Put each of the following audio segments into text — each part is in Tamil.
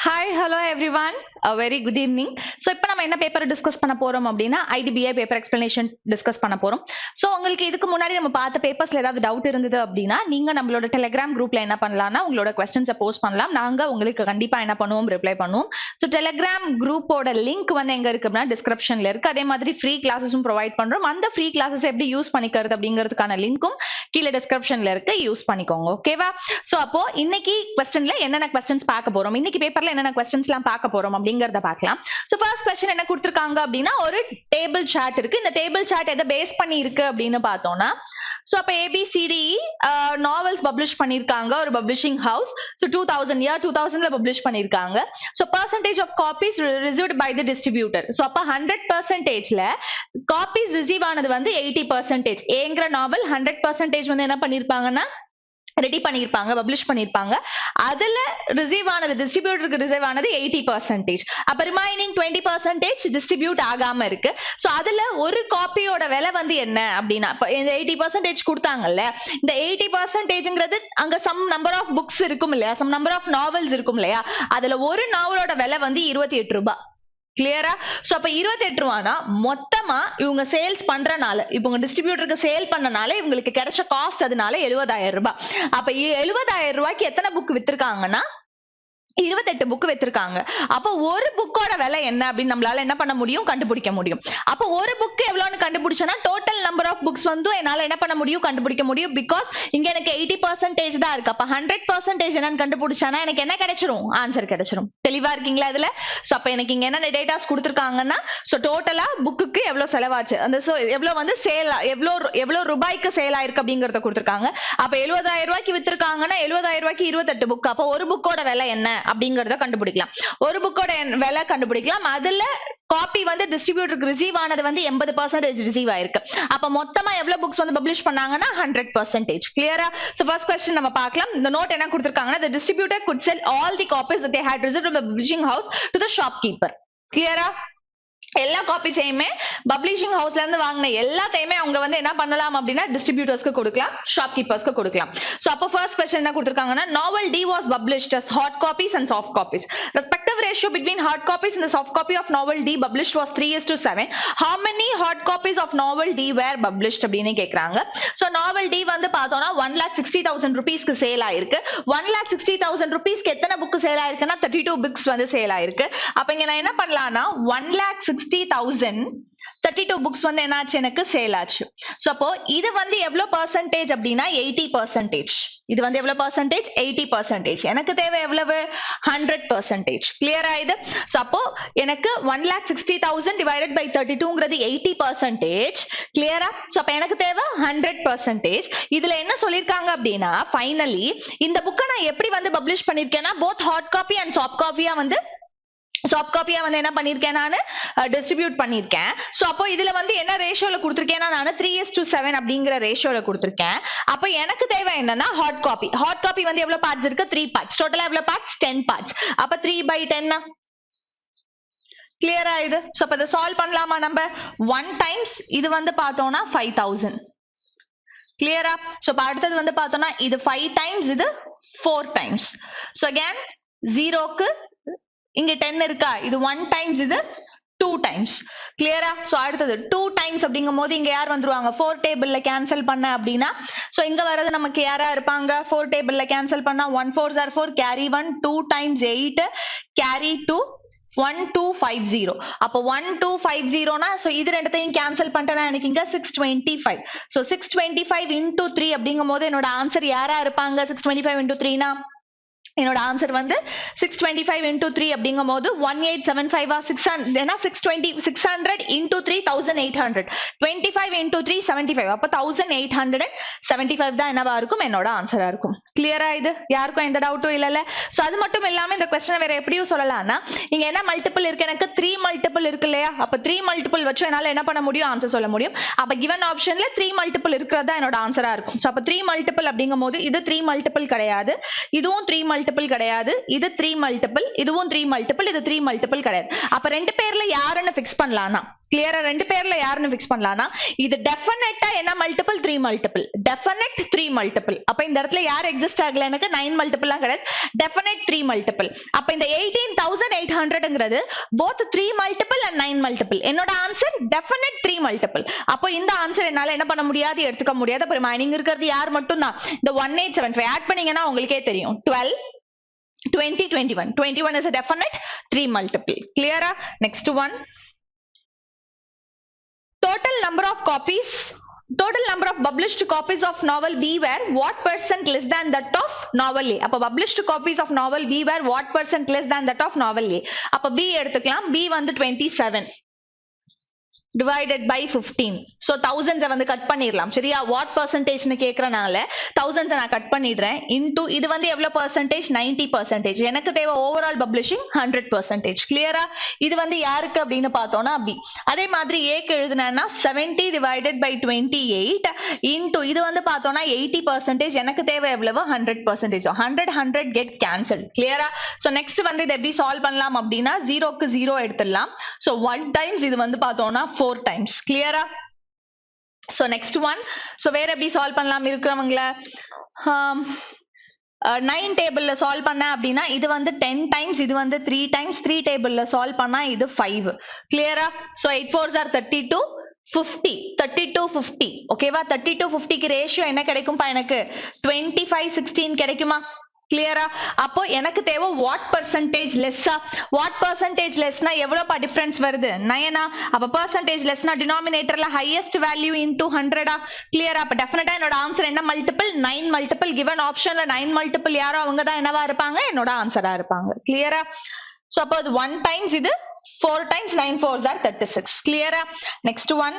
Hi hello everyone very good evening. So இப்போ நம்ம என்ன பேப்பர் டிஸ்கஸ் பண்ண போறோம் அப்படின்னா ஐடிபிஐ பேப்பர் எக்ஸ்பிளனேஷன் டிஸ்கஸ் பண்ண போறோம். ஸோ உங்களுக்கு இதுக்கு முன்னாடி நம்ம பார்த்த பேப்பர்ஸ்ல ஏதாவது டவுட் இருந்தது அப்படின்னா நீங்க நம்மளோட டெலிகிராம் குரூப்ல என்ன பண்ணலாம்னா உங்களோட கொஸ்டின்ஸை போஸ்ட் பண்ணலாம். நாங்க உங்களுக்கு கண்டிப்பா என்ன பண்ணுவோம், ரிப்ளை பண்ணுவோம். ஸோ டெலிகிராம் குரூப்போட லிங்க் வந்து எங்க இருக்கு அப்படின்னா டிஸ்கிரிப்ஷன்ல இருக்கு. அதே மாதிரி ஃப்ரீ கிளாஸஸும் ப்ரொவைட் பண்றோம். அந்த ஃப்ரீ கிளாஸஸ் எப்படி யூஸ் பண்ணிக்கிறது அப்படிங்கிறதுக்கான லிங்க்கும் கீழே டிஸ்கிரிப்ஷன்ல இருக்கு, யூஸ் பண்ணிக்கோங்க. ஓகேவா? ஸோ அப்போ இன்னைக்கு கொஸ்டின்ல என்னென்ன கொஸ்டின்ஸ் பார்க்க போறோம், இன்னைக்கு பேப்பர்ல என்னென்ன கொஸ்டின்ஸ் எல்லாம் பார்க்க போறோம் அப்படிங்கறத பார்க்கலாம். சோ ஃபர்ஸ்ட் क्वेश्चन என்ன கொடுத்திருக்காங்க அப்படின்னா ஒரு டேபிள் சார்ட் இருக்கு. இந்த டேபிள் சார்ட் எதை பேஸ் பண்ணி இருக்கு அப்படின்னு பார்த்தோம்னா, சோ அப்ப ABCD நாவல்ஸ் பப்ளிஷ் பண்ணிருக்காங்க ஒரு பப்ளிஷிங் ஹவுஸ். சோ 2000ல பப்ளிஷ் பண்ணிருக்காங்க. So percentage of copies received by the distributor. So அப்ப 100%ல copies receive ஆனது வந்து 80%. ஏங்கற நாவல் 100% வந்து என்ன பண்ணிருப்பாங்கன்னா ரெடி பண்ணிருப்பாங்க, பப்ளிஷ் பண்ணிருப்பாங்க. அதுல ரிசீவ் ஆனது டிஸ்ட்ரிபியூட்டருக்கு ரிசீவ் ஆனது 80%. அப்ப ரிமைனிங் 20% டிஸ்ட்ரிபியூட் ஆகாம இருக்கு. சோ அதுல ஒரு காப்பியோட விலை வந்து என்ன அப்படின்னா, இந்த 80% கொடுத்தாங்கல்ல, இந்த 80%ங்கிறது அங்க சம் நம்பர் ஆஃப் புக்ஸ் இருக்கும் இல்லையா, சம் நம்பர் ஆஃப் நாவல்ஸ் இருக்கும் இல்லையா, அதுல ஒரு நாவலோட விலை வந்து 28 ரூபாய். கிளியரா? சோ அப்ப 28 ரூபானா மொத்தமா இவங்க சேல்ஸ் பண்றனால, இவங்க டிஸ்ட்ரிபியூட்டருக்கு சேல் பண்ணனால இவங்களுக்கு கிடைச்ச காஸ்ட் அதனால 70,000 ரூபாய். அப்ப 70,000 ரூபாய்க்கு எத்தனை புக் வித்திருக்காங்கன்னா 28 புக் வச்சிருக்காங்க. அப்ப ஒரு புக்கோட விலை என்ன அப்படின்னு நம்மளால என்ன பண்ண முடியும், கண்டுபிடிக்க முடியும். அப்ப ஒரு புக் எவ்வளவுன்னு கண்டுபிடிச்சனா டோட்டல் நம்பர் ஆஃப் புக்ஸ் வந்து என்னால என்ன பண்ண முடியும், கண்டுபிடிக்க முடியும். பிகாஸ் இங்க எனக்கு 80% தான் இருக்கு. அப்ப 100% என்னன்னு கண்டுபிடிச்சானா எனக்கு என்ன கிடைச்சிரும், ஆன்சர் கிடைச்சிரும். தெளிவா இருக்கீங்களா இதுல? சோ அப்ப எனக்கு இங்க என்ன டேட்டாஸ் கொடுத்திருக்காங்கன்னா, சோ டோட்டலா புக்குக்கு எவ்வளவு செலவாச்சு, அந்த எவ்வளவு வந்து சேல், எவ்வளவு ரூபாய்க்கு சேல் ஆயிருக்கு அப்படிங்கறத கொடுத்திருக்காங்க. அப்ப 70,000 ரூபாய்க்கு வித்திருக்காங்கன்னா 70,000 ரூபாய்க்கு 28 புக். அப்ப ஒரு புக்கோட விலை என்ன அப்படிங்கறத கண்டுபிடிக்கலாம். ஒரு புக்கோட விலை கண்டுபிடிக்கலாம். அதுல காப்பி வந்து டிஸ்ட்ரிபியூட்டருக்கு ரிசீவ் ஆனது வந்து 80% ரிசீவ் ஆயிருக்கு. அப்ப மொத்தமா எவ்வளவு புக்ஸ் வந்து பப்ளிஷ் பண்ணாங்கன்னா 100%. கிளியரா? சோ ஃபர்ஸ்ட் क्वेश्चन நம்ம பார்க்கலாம். இந்த நோட் என்ன கொடுத்திருக்காங்கன்னா, the distributor could sell all the copies that they had received from the publishing house to the shopkeeper. கிளியரா? எல்லா காப்பீஸையுமே பப்ளிஷிங் ஹவுஸ்ல இருந்து வாங்கின எல்லாத்தையுமே அவங்க வந்து என்ன பண்ணலாம் அப்படின்னா டிஸ்ட்ரிபியூட்டர்ஸ்க்கு கொடுக்கலாம், ஷாப்கீப்பர்ஸ்க்கு கொடுக்கலாம். சோ அப்போ ஃபர்ஸ்ட் क्वेश्चन என்ன கொடுத்திருக்காங்கன்னா, novel D was published as hard copies and soft copies. Respective ratio between hard copies and the soft copy of novel D published was 3:7. How many hard copies of novel D were published அப்படின்னு கேக்குறாங்க. சோ novel D வந்து பார்த்தோம்னா 1,60,000 ரூபீஸ்க்கு சேல் ஆயிருக்கு. 1,60,000 ரூபீஸ்க்கு எத்தனை புக் சேல் ஆயிருக்குன்னா 32 புக்ஸ் வந்து சேல் ஆயிருக்கு. அப்ப இங்க நான் என்ன பண்ணலாம்னா 1,60,000 32 புக்ஸ் வந்து என்னாச்சு, எனக்கு சேல் ஆச்சு. சோ அப்போ இது வந்து எவ்வளவு பர்சன்டேஜ் அப்படின்னா 80%. இது வந்து எவ்வளவு பர்சன்டேஜ், 80%. எனக்கு தேவை எவ்வளவு, 100%. கிளியரா இது? சோ அப்போ எனக்கு 1,60,000 டிவைடட் பை 32ங்கிறது 80%. கிளியரா? சோ அப்ப எனக்கு தேவை 100%. இதுல என்ன சொல்லிருக்காங்க அப்படின்னா, ஃபைனலி இந்த புக்கை நான் எப்படி வந்து பப்ளிஷ் பண்ணிருக்கேன்னா both hard copy and soft காப்பியா வந்து என்ன பண்ணிருக்கேன், நான் டிஸ்ட்ரிபியூட் பண்ணிருக்கேன். சோ அப்போ இதுல வந்து என்ன ரேஷியோல கொடுத்திருக்கேன்னா நான் 3:7 அப்படிங்கிற ரேஷியோல கொடுத்திருக்கேன். அப்ப எனக்கு தேவை என்னன்னா ஹார்ட் காப்பி வந்து எவ்வளவு பார்ட்ஸ் இருக்கு, 3 பார்ட்ஸ். டோட்டலா எவ்வளவு பார்ட்ஸ், 10 பார்ட்ஸ். அப்ப 3/10. கிளியரா இது? சோ அப்ப இத சால்வ் பண்ணலாமா நம்ம? 1 டைம்ஸ் இது வந்து பார்த்தோம்னா 5,000. கிளியரா? சோ அடுத்தது வந்து பார்த்தோம்னா இது 5 டைம்ஸ், இது 4 டைம்ஸ். சோ அகைன் 0க்கு இங்க 10 இருக்கா, இது 1 டைம்ஸ், இது 2 டைம்ஸ். கிளியரா? சோ அடுத்தது 2 டைம்ஸ் அப்படிங்கும் போது இங்க யார் வந்துருவாங்க, 4 டேபிள்ல கேன்சல் பண்ண அப்படின்னா சோ இங்க வரது நமக்கு யாரா இருப்பாங்க, 4 டேபிள்ல கேன்சல் பண்ணா 1 4s are 4, carry 1, 2 times 8, carry 2, 1250. அப்ப 1250னா சோ இது ரெண்டுத்தையும் கேன்சல் பண்ணிட்டேன்னா எனக்கு இங்க 625. சோ 625 into 3 அப்படிங்கும் போது என்னோட ஆன்சர் யாரா இருப்பாங்க, 625 into 3னா என்னோட ஆன்சர் வந்து 625 into 3 அப்படிங்கும் போது 1875 600 ஏன்னா 600 into 3 1800, 25 into 3 75. அப்ப 1875 தான் என்னவா இருக்கும், என்னோட ஆன்சரா இருக்கும். கிளியரா இது? யாருக்கும் எந்த டவுட்டும் இல்லல? சோ அது மட்டும் இல்லாம இந்த क्वेश्चन வேற எப்படியும் சொல்லலாம்னா, இங்க என்ன மல்டிபிள் இருக்கு, எனக்கு 3 மல்டிபிள் இருக்கு இல்லையா, அப்ப 3 மல்டிபிள் வச்சு என்னால என்ன பண்ண முடியும், ஆன்சர் சொல்ல முடியும். அப்ப given ஆப்ஷன்ல 3 மல்டிபிள் இருக்கிறதா என்னோட ஆன்சரா இருக்கும். சோ அப்ப 3 மல்டிபிள் அப்படிங்கும் போது இது 3 மல்டிபிள் கிடையாது, இதுவும் 3 மல்டிபிள் கிடையாது, இது 3 மல்டிபிள், இதுவும் 3 மல்டிபிள், இது 3 மல்டிபிள் கிடையாது. அப்ப ரெண்டு பேர்ல யாருன்னு ஃபிக்ஸ் பண்ணலாம்னா கிளியரா ரெண்டு பேர்ல யாருன்னு ஃபிக்ஸ் பண்ணலாம்னா இது டெஃபினட்டா என்ன மல்டிபிள் 3 மல்டிபிள் டெஃபினட் 3 மல்டிபிள் அப்ப இந்த இடத்துல யார் எக்ஸிஸ்ட் ஆகல எனக்கு 9 மல்டிபிள்லாம் கிடையாது டெஃபினட் 3 மல்டிபிள் அப்ப இந்த 18800ங்கிறது both 3 மல்டிபிள் and 9 மல்டிபிள் என்னோட ஆன்சர் டெஃபினட் 3 மல்டிபிள் அப்ப இந்த ஆன்சர் என்னால என்ன பண்ண முடியாது எடுத்துக்க முடியாது அப்ப ரிமைனிங் இருக்கிறது யார் மட்டும் தான் இந்த 1875 ஆட் பண்ணீங்கன்னா உங்களுக்கே தெரியும் 12 20 21 is a definite 3 multiple clear next one total number of published copies of novel B were what percent less than that of novel A அப்ப published copies of novel B were what percent less than that of novel A அப்ப B எடுத்துக்கலாம் B வந்து 27 divided by 15 so thousands வந்து கட் பண்ணிரலாம் சரியா what percentage னு கேக்குறனால thousands நான் கட் பண்ணிடுறேன் into இது வந்து எவ்வளவு percentage 90% எனக்கு தேவை overall publishing 100% கிளியரா இது வந்து யாருக்கு அப்படினு பார்த்தோம்னா B அதே மாதிரி A க்கு எழுதுனேன்னா 70 divided by 28 into இது வந்து பார்த்தோம்னா 80% எனக்கு தேவை எவ்வளவு 100% 100 get cancelled கிளியரா so next வந்து இத எப்படி சால்வ் பண்ணலாம் அப்படினா 0 க்கு 0 எடுத்துடலாம் so 1 times இது வந்து பார்த்தோம்னா 4 times clear so next one so வேற எப்படி சால்வ் பண்ணலாம் இருக்குறவங்கள 9 டேபிள்ல சால்வ் பண்ண அப்படினா இது வந்து 10 times இது வந்து 3 times 3 டேபிள்ல சால்வ் பண்ணா இது 5 கிளியரா so 8 4s are 32 50 32 50 ஓகேவா 32 50 க்கு ரேஷியோ என்ன கிடைக்கும்பா எனக்கு 25 16 கிடைக்குமா கிளியரா அப்போ எனக்கு தேவை வாட் பெர்சன்டேஜ் லெஸ்ஸா வாட் பெர்சன்டேஜ் லெஸ்னா எவ்வளவு டிஃபரன்ஸ் வருது 9 அப்ப பெர்சன்டேஜ் லெஸ்னா டினாமினேட்டர்ல ஹையஸ்ட் வேல்யூ இன்டு 100 கிளியரா அப்ப டெஃபினட்டா என்னோட ஆன்சர் என்ன மல்டிபிள் 9 மல்டிபிள் given ஆப்ஷன்ல 9 மல்டிபிள் யாரோ அவங்க தான் என்னவா இருப்பாங்க என்னோட ஆன்சரா இருப்பாங்க கிளியரா சோ அப்போ அது 1 டைம்ஸ் இது 4 times 9 4s are 36 கிளியரா next one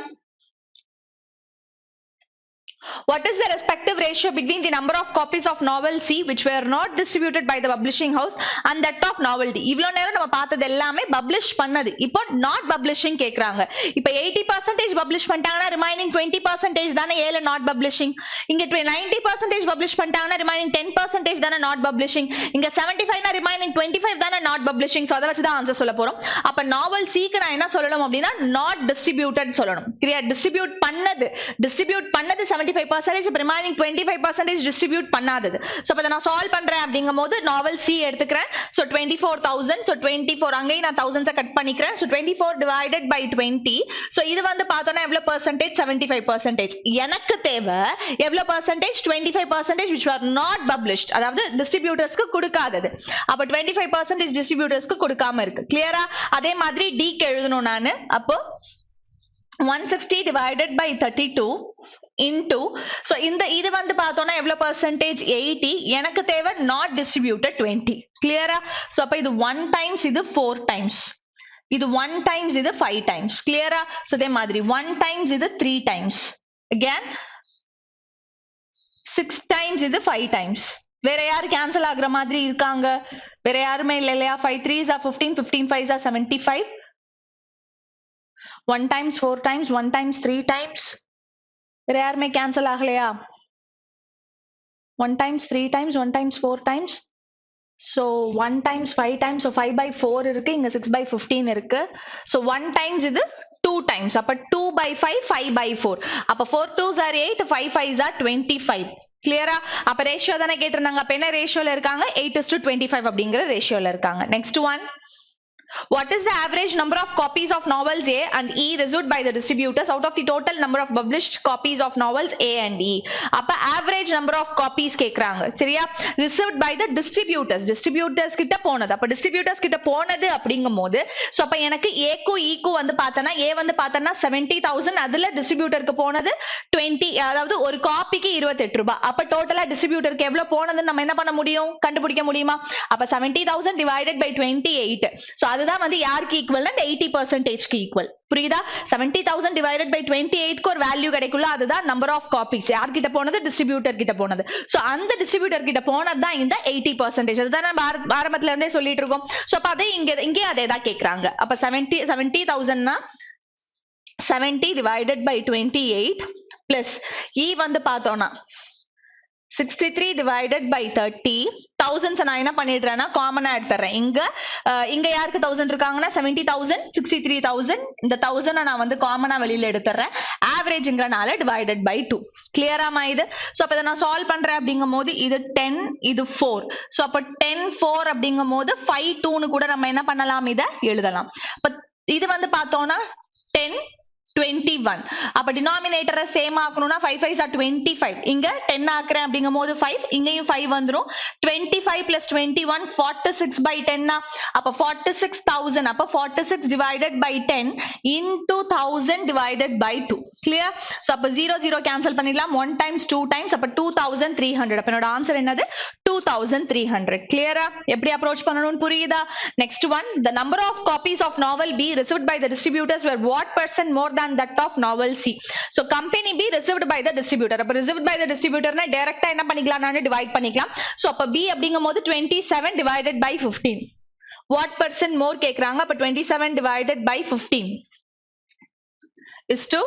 What is the respective ratio between the number of copies of novel C which were not distributed by the publishing house and that of novel D? இவ்ளோ நேரம் நம்ம பார்த்தது எல்லாமே publish பண்ணது. இப்போ not publishing கேக்குறாங்க. இப்போ 80% publish பண்ணிட்டாங்கன்னா remaining 20% தானே ஏல not publishing. இங்க 90% publish பண்ணிட்டாங்கன்னா remaining 10% தானே not publishing. இங்க 75 னா remaining 25 தானே not publishing. சோ அத வச்சு தான் ஆன்சர் சொல்ல போறோம். அப்ப novel C க்கு நான் என்ன சொல்லணும் அப்படினா not distributed சொல்லணும். கிளியர் distribute பண்ணது 75% remaining 25% distribute பண்ணாதது சோ அப்ப நான் சால்வ் பண்றேன் அப்படிங்கும்போது நாவல் C எடுத்துக்கிறேன் சோ 24000 சோ 24 அங்கேயே நான் thousands கட் பண்ணிக்கிறேன் சோ 24 divided by 20 சோ இது வந்து பார்த்தோம்னா எவ்வளவு percentage 75% எனக்கு தேவை எவ்வளவு percentage 25% which were not published அதாவது டிஸ்ட்ரிபியூட்டர்ஸ்க்கு கொடுக்காதது அப்ப 25% டிஸ்ட்ரிபியூட்டர்ஸ்க்கு கொடுக்காம இருக்கு கிளியரா அதே மாதிரி D க்கு எழுதணும் நான் அப்போ 160 divided by 32 into so இந்த இது வந்து பார்த்தோம்னா எவ்வளவு percentage 80 எனக்கு தேவை not distributed 20 clear-ஆ so அப்ப இது 1 times இது 4 times இது 1 times இது 5 times clear-ஆ so அதே மாதிரி 1 times இது 3 times again 6 times இது 5 times வேற யாரு கேன்சல் ஆகுற மாதிரி இருக்காங்க வேற யாருமே இல்லையா 5 3s are 15 15 5s are 75 1 times 4 times 1 times 3 times வேற யாருமே கேன்சல் ஆகலையா 1 times 3 times 1 times 4 times so 1 times 5 times so 5 by 4 இருக்கு இங்க 6 by 15 இருக்கு so 1 times இது 2 times அப்ப 2 by 5 5 by 4 அப்ப 4 2s are 8 5 5s are 25 கிளியரா அப்ப ரேஷியோ தானே கேட்டிருந்தாங்க அப்ப என்ன ரேஷியோல இருக்காங்க 8:25 அப்படிங்கிற ரேஷியோல இருக்காங்க next one What is the average number of copies of novels A and E received by the distributors out of the total number of published copies of novels A and E? அப்ப average number of copies கேக்குறாங்க சரியா received by the distributors கிட்ட போனது அப்ப distributors கிட்ட போனது அப்படிங்கும்போது சோ அப்ப எனக்கு A க்கு E க்கு வந்து பார்த்தனா A வந்து பார்த்தனா 70000 அதுல டிஸ்ட்ரிபியூட்டருக்கு போனது 20 அதாவது ஒரு காப்பிக்கு 28 ரூபாய் அப்ப டோட்டலா டிஸ்ட்ரிபியூட்டருக்கு எவ்வளவு போனதுன்னு நம்ம என்ன பண்ண முடியும் கண்டுபிடிக்க முடியுமா அப்ப 70000 divided by 28 சோ அதுதான் வந்து யாருக்கு ஈக்குவல்னா 80% க்கு ஈக்குவல் புரியுதா 70000 divided by 28 க்கு ஒரு வேல்யூ கிடைக்கும்ல அதுதான் நம்பர் ஆஃப் காப்பீஸ் யார் கிட்ட போனது டிஸ்ட்ரிபியூட்டர் கிட்ட போனது சோ அந்த டிஸ்ட்ரிபியூட்டர் கிட்ட போனது தான் இந்த 80% அதுதான் நம்ம ஆரம்பத்துல இருந்தே சொல்லிட்டு இருக்கோம் சோ அப்ப அதே இங்க அதே தான் கேக்குறாங்க அப்ப 70000 னா 70 divided by 28 plus E வந்து பார்த்தோம்னா 63 divided by 30 thousands நான் என்ன பண்ணிடுறேன்னா காமனா எடுத்துறேன் இங்க யாருக்கு 1000 இருக்காங்கன்னா 70000 63000 இந்த 1000 நான் வந்து காமனா வெளியில எடுத்துறேன் ஆவரேஜ்ங்கறனால divided by 2 கிளியராமா இது சோ அப்ப இத நான் சால்வ் பண்றேன் அப்படிங்கும்போது இது 10 இது 4 சோ அப்ப 10 4 அப்படிங்கும்போது 5 2 னு கூட நம்ம என்ன பண்ணலாம் இத எழுதலாம் அப்ப இது வந்து பார்த்தோம்னா 10 21 அப்ப டினாமினேட்டரை சேம் ஆக்கணும்னா 5 5s are 25 இங்க 10 ஆக்குறேன் அப்படிங்கும்போது 5 இங்கேயும் 5 வந்துரும் 25 plus 21 46 by 10 அப்ப 46000 அப்ப 46 divided by 10 into 1000 divided by 2 clear so அப்ப 0 0 cancel பண்ணிடலாம் 1 times 2 times அப்ப 2300 அப்ப என்னோட ஆன்சர் என்னது 2300 clear எப்படி அப்ரோச் பண்ணனும்னு புரியுதா next one the number of copies of novel B received by the distributors were what percent more than that of novel C so company B received by the distributor அப்ப received by the distributor னா டைரக்ட்டா என்ன பண்ணிக்கலாம் நானு டிவைட் பண்ணிக்கலாம் so அப்ப B அப்படிங்கும்போது 27 divided by 15 what percent more கேக்குறாங்க அப்ப 27 divided by 15 is to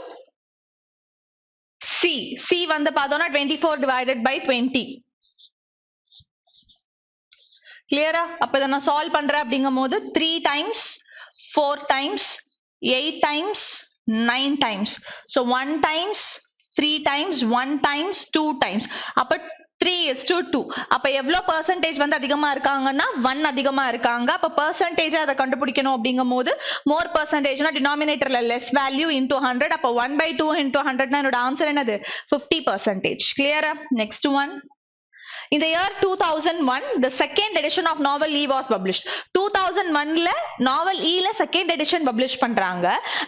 C வந்து பார்த்தோம்னா 24 divided by 20 கிளியரா அப்ப இத நான் சால்வ் பண்றேன் அப்படிங்கும்போது 3 times 4 times 8 times 9 times so 1 times 3 times 1 times 2 times அப்ப 3:2 அப்ப எவ்வளவு percentage வந்து அதிகமா இருக்காங்கன்னா 1 அதிகமா இருக்காங்க அப்ப percentage அத கண்டுபிடிக்கணும் அப்படிங்கும்போது more percentage னா denominatorல less value into 100 அப்ப 1/2 into 100 னா என்னோட ஆன்சர் என்னது 50% clear next one in the year 2001 the second edition of novel E was published 2001 ல novel E ல second edition publish பண்றாங்க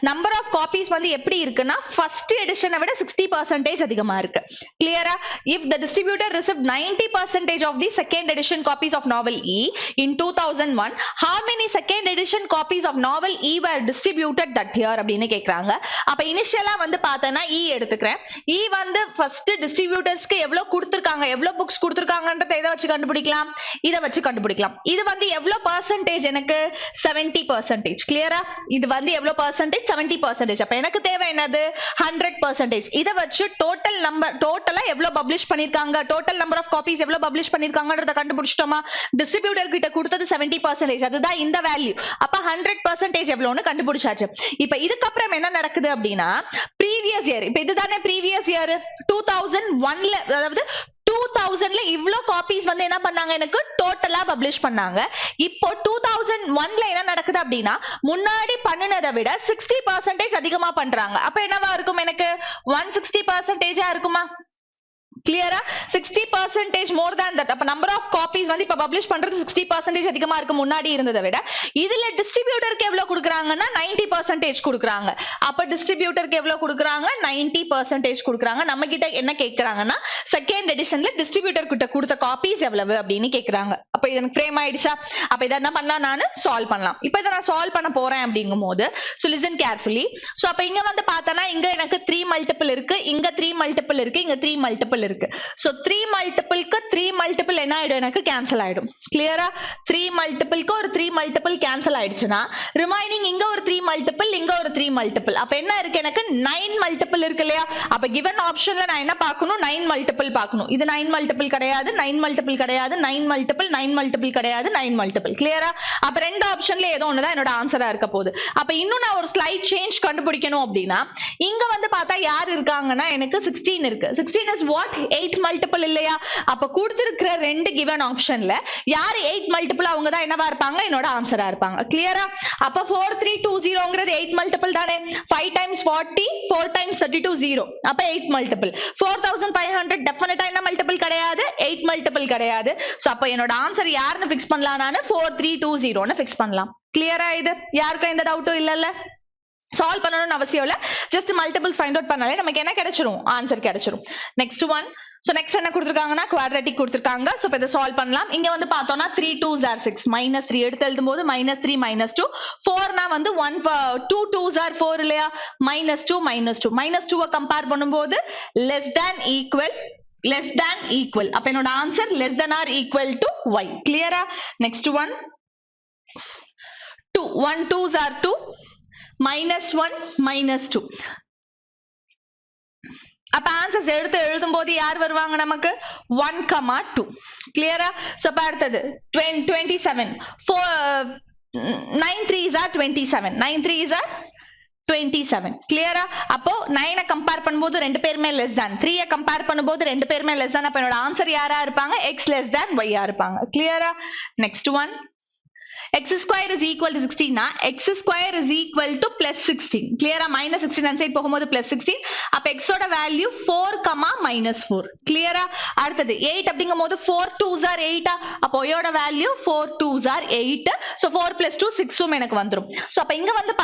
number of copies வந்து எப்படி இருக்குன்னா first edition விட 60% அதிகமா இருக்கு clear if the distributor received 90% of the second edition copies of novel E in 2001 how many second edition copies of novel E were distributed that year அப்படினு கேக்குறாங்க அப்ப இனிஷியலா வந்து பார்த்தேனா E எடுத்துக்கிறேன் E வந்து first distributorsக்கு எவ்வளவு கொடுத்திருக்காங்க எவ்வளவு books கொடுத்திருக்காங்கன்றதை எதை வச்சு கண்டுபிடிக்கலாம் இத வச்சு கண்டுபிடிக்கலாம் இது வந்து எவ்வளவு percentage எனக்கு 70% கிளியரா இது வந்து எவ்வளவு percentage 70% அப்ப எனக்கு தேவை என்னது 100% இத வச்சு டோட்டலா எவ்வளவு பப்ளிஷ் பண்ணிருக்காங்க டோட்டல் நம்பர் ஆஃப் காப்பீஸ் எவ்வளவு பப்ளிஷ் பண்ணிருக்காங்கன்றத கண்டுபிடிச்சிட்டோமா டிஸ்ட்ரிபியூட்டர் கிட்ட கொடுத்தது 70% அதுதான் இந்த வேல்யூ அப்ப 100% எவ்வளவுன்னு கண்டுபிடிச்சாச்சு இப்ப இதுக்கு அப்புறம் என்ன நடக்குது அப்படினா previous year இப்ப இதுதானே previous year 2001 ல அதாவது 2000 ல இவ்ளோ காப்பீஸ் வந்து என்ன பண்ணாங்க எனக்கு டோட்டலா பப்ளிஷ் பண்ணாங்க இப்போ 2001 ல என்ன நடக்குது அப்படினா முன்னாடி பண்ணுனதை விட 60% அதிகமா பண்றாங்க அப்ப என்னவா இருக்கும் எனக்கு 160% இருக்குமா clear 60% more than that அப்ப number of copies வந்து இப்ப பப்ளிஷ் பண்றது 60% அதிகமா இருக்கு முன்னாடி இருந்ததை விட இதுல டிஸ்ட்ரிபியூட்டருக்கு எவ்வளவு கொடுக்கறாங்கன்னா 90% கொடுக்கறாங்க அப்ப டிஸ்ட்ரிபியூட்டருக்கு எவ்வளவு கொடுக்கறாங்க 90% கொடுக்கறாங்க நம்ம கிட்ட என்ன கேக்குறாங்கன்னா செகண்ட் எடிஷன்ல டிஸ்ட்ரிபியூட்டர் கிட்ட கொடுத்த காப்பீஸ் எவ்வளவு அப்படினு கேக்குறாங்க அப்ப இது எனக்கு ஃப்ரேம் ஆயிடுச்சா அப்ப இத என்ன பண்ணலாம் நான் சால்வ் பண்ணலாம் இப்போ இத நான் சால்வ் பண்ண போறேன் அப்படிங்கும்போது so listen carefully so அப்ப இங்க வந்து பார்த்தனா இங்க எனக்கு 3 மல்டிபிள் இருக்கு இங்க 3 மல்டிபிள் இருக்கு இங்க 3 மல்டிபிள் இருக்கு so 3 மல்டிபிள்க்கு 3 மல்டிபிள் என்ன ஆயிடும் எனக்கு கேன்சல் ஆயிடும் கிளியரா 3 மல்டிபிள்க்கு ஒரு 3 மல்டிபிள் கேன்சல் ஆயிடுச்சுனா ரிமைனிங் இங்க ஒரு 3 மல்டிபிள் இங்க ஒரு 3 மல்டிபிள் அப்ப என்ன இருக்கு எனக்கு 9 மல்டிபிள் இருக்கு இல்லையா அப்ப given ஆப்ஷன்ல நான் என்ன பார்க்கணும் 9 மல்டிபிள் பார்க்கணும் இது 9 மல்டிபிள் கிடையாது 9 மல்டிபிள் கிடையாது 9 மல்டிபிள் 9 மல்டிபிள் கிடையாது 9 மல்டிபிள் கிளியரா அப்ப ரெண்டு ஆப்ஷன்ல ஏதோ ஒன்னு தான் என்னோட ஆன்சரா இருக்க போகுது அப்ப இன்னும் நான் ஒரு ஸ்லைட் சேஞ்ச் கண்டுபிடிக்கணும் அப்படினா இங்க வந்து பார்த்தா யார் இருக்காங்கன்னா எனக்கு 16 இருக்கு 16 is what 8 மல்டிபிள் இல்லையா அப்ப கொடுத்திருக்கிற ரெண்டு given ஆப்ஷன்ல யார் 8 மல்டிபிள் அவங்க தான் என்னவா இருப்பாங்க என்னோட ஆன்சரா இருப்பாங்க கிளியரா அப்ப 4320ங்கிறது 8 மல்டிபிள் தானே 5 times 40 4 times 32 0 அப்ப 8 மல்டிபிள் 4500 டெஃபினட்டா என்ன மல்டிபிள் கிடையாது 8 மல்டிபிள் கிடையாது சோ அப்ப என்னோட ஆன்சர் யாருன்னு ஃபிக்ஸ் பண்ணலாம் நான் 4320 ன்னு ஃபிக்ஸ் பண்ணலாம் கிளியரா இது யாருக்கும் எந்த டவுட்டும் இல்லல்ல சால்வ் பண்ணணும்னு அவசியம் இல்ல ஜஸ்ட் மல்டிபிள்ஸ் ஃபைண்ட் அவுட் பண்ணாலே நமக்கு என்ன கிடைச்சிரும் ஆன்சர் கிடைச்சிரும் நெக்ஸ்ட் ஒன் சோ நெக்ஸ்ட் என்ன கொடுத்திருக்காங்கன்னா குவாட்ராட்டிக் கொடுத்திருக்காங்க சோ இப்ப இத சால்வ் பண்ணலாம் இங்க வந்து பார்த்தோம்னா 3 2s are 6 -3 எடுத்து எழுதும்போது -3 -2 4 னா வந்து 1 2 2s are 4 இல்லையா -2 -2 கம்பேர் பண்ணும்போது less than equal அப்ப என்னோட answer less than or equal to y கிளியரா நெக்ஸ்ட் ஒன் 2 1 2s are 2 -1 -2 அப்ப ஆன்சர்ஸ் எடுத்து எழுதும் போது யார் வருவாங்க நமக்கு 1,2 கிளியரா சோ அப்ப அடுத்தது 27 9 3s are 27 9 3s are 27 கிளியரா அப்போ 9 கம்பேர் பண்ணும்போது ரெண்டு பேருமே லெஸ் than 3 கம்பேர் பண்ணும்போது ரெண்டு பேருமே லெஸ் than அப்ப என்னோட ஆன்சர் யாரா இருப்பாங்க x less than y ஆ இருப்பாங்க கிளியரா next one x square is equal to 16 na x square is equal to plus 16 clear minus 16 and side போகும்போது plus 16 அப்ப x ஓட value 4, minus 4 clear அடுத்தது 8 அப்படிங்கும்போது 4 2s are 8 அப்ப y ஓட value 4 2s are 8 so 4 plus 2 6 உம் எனக்கு வந்துரும் so அப்ப இங்க வந்து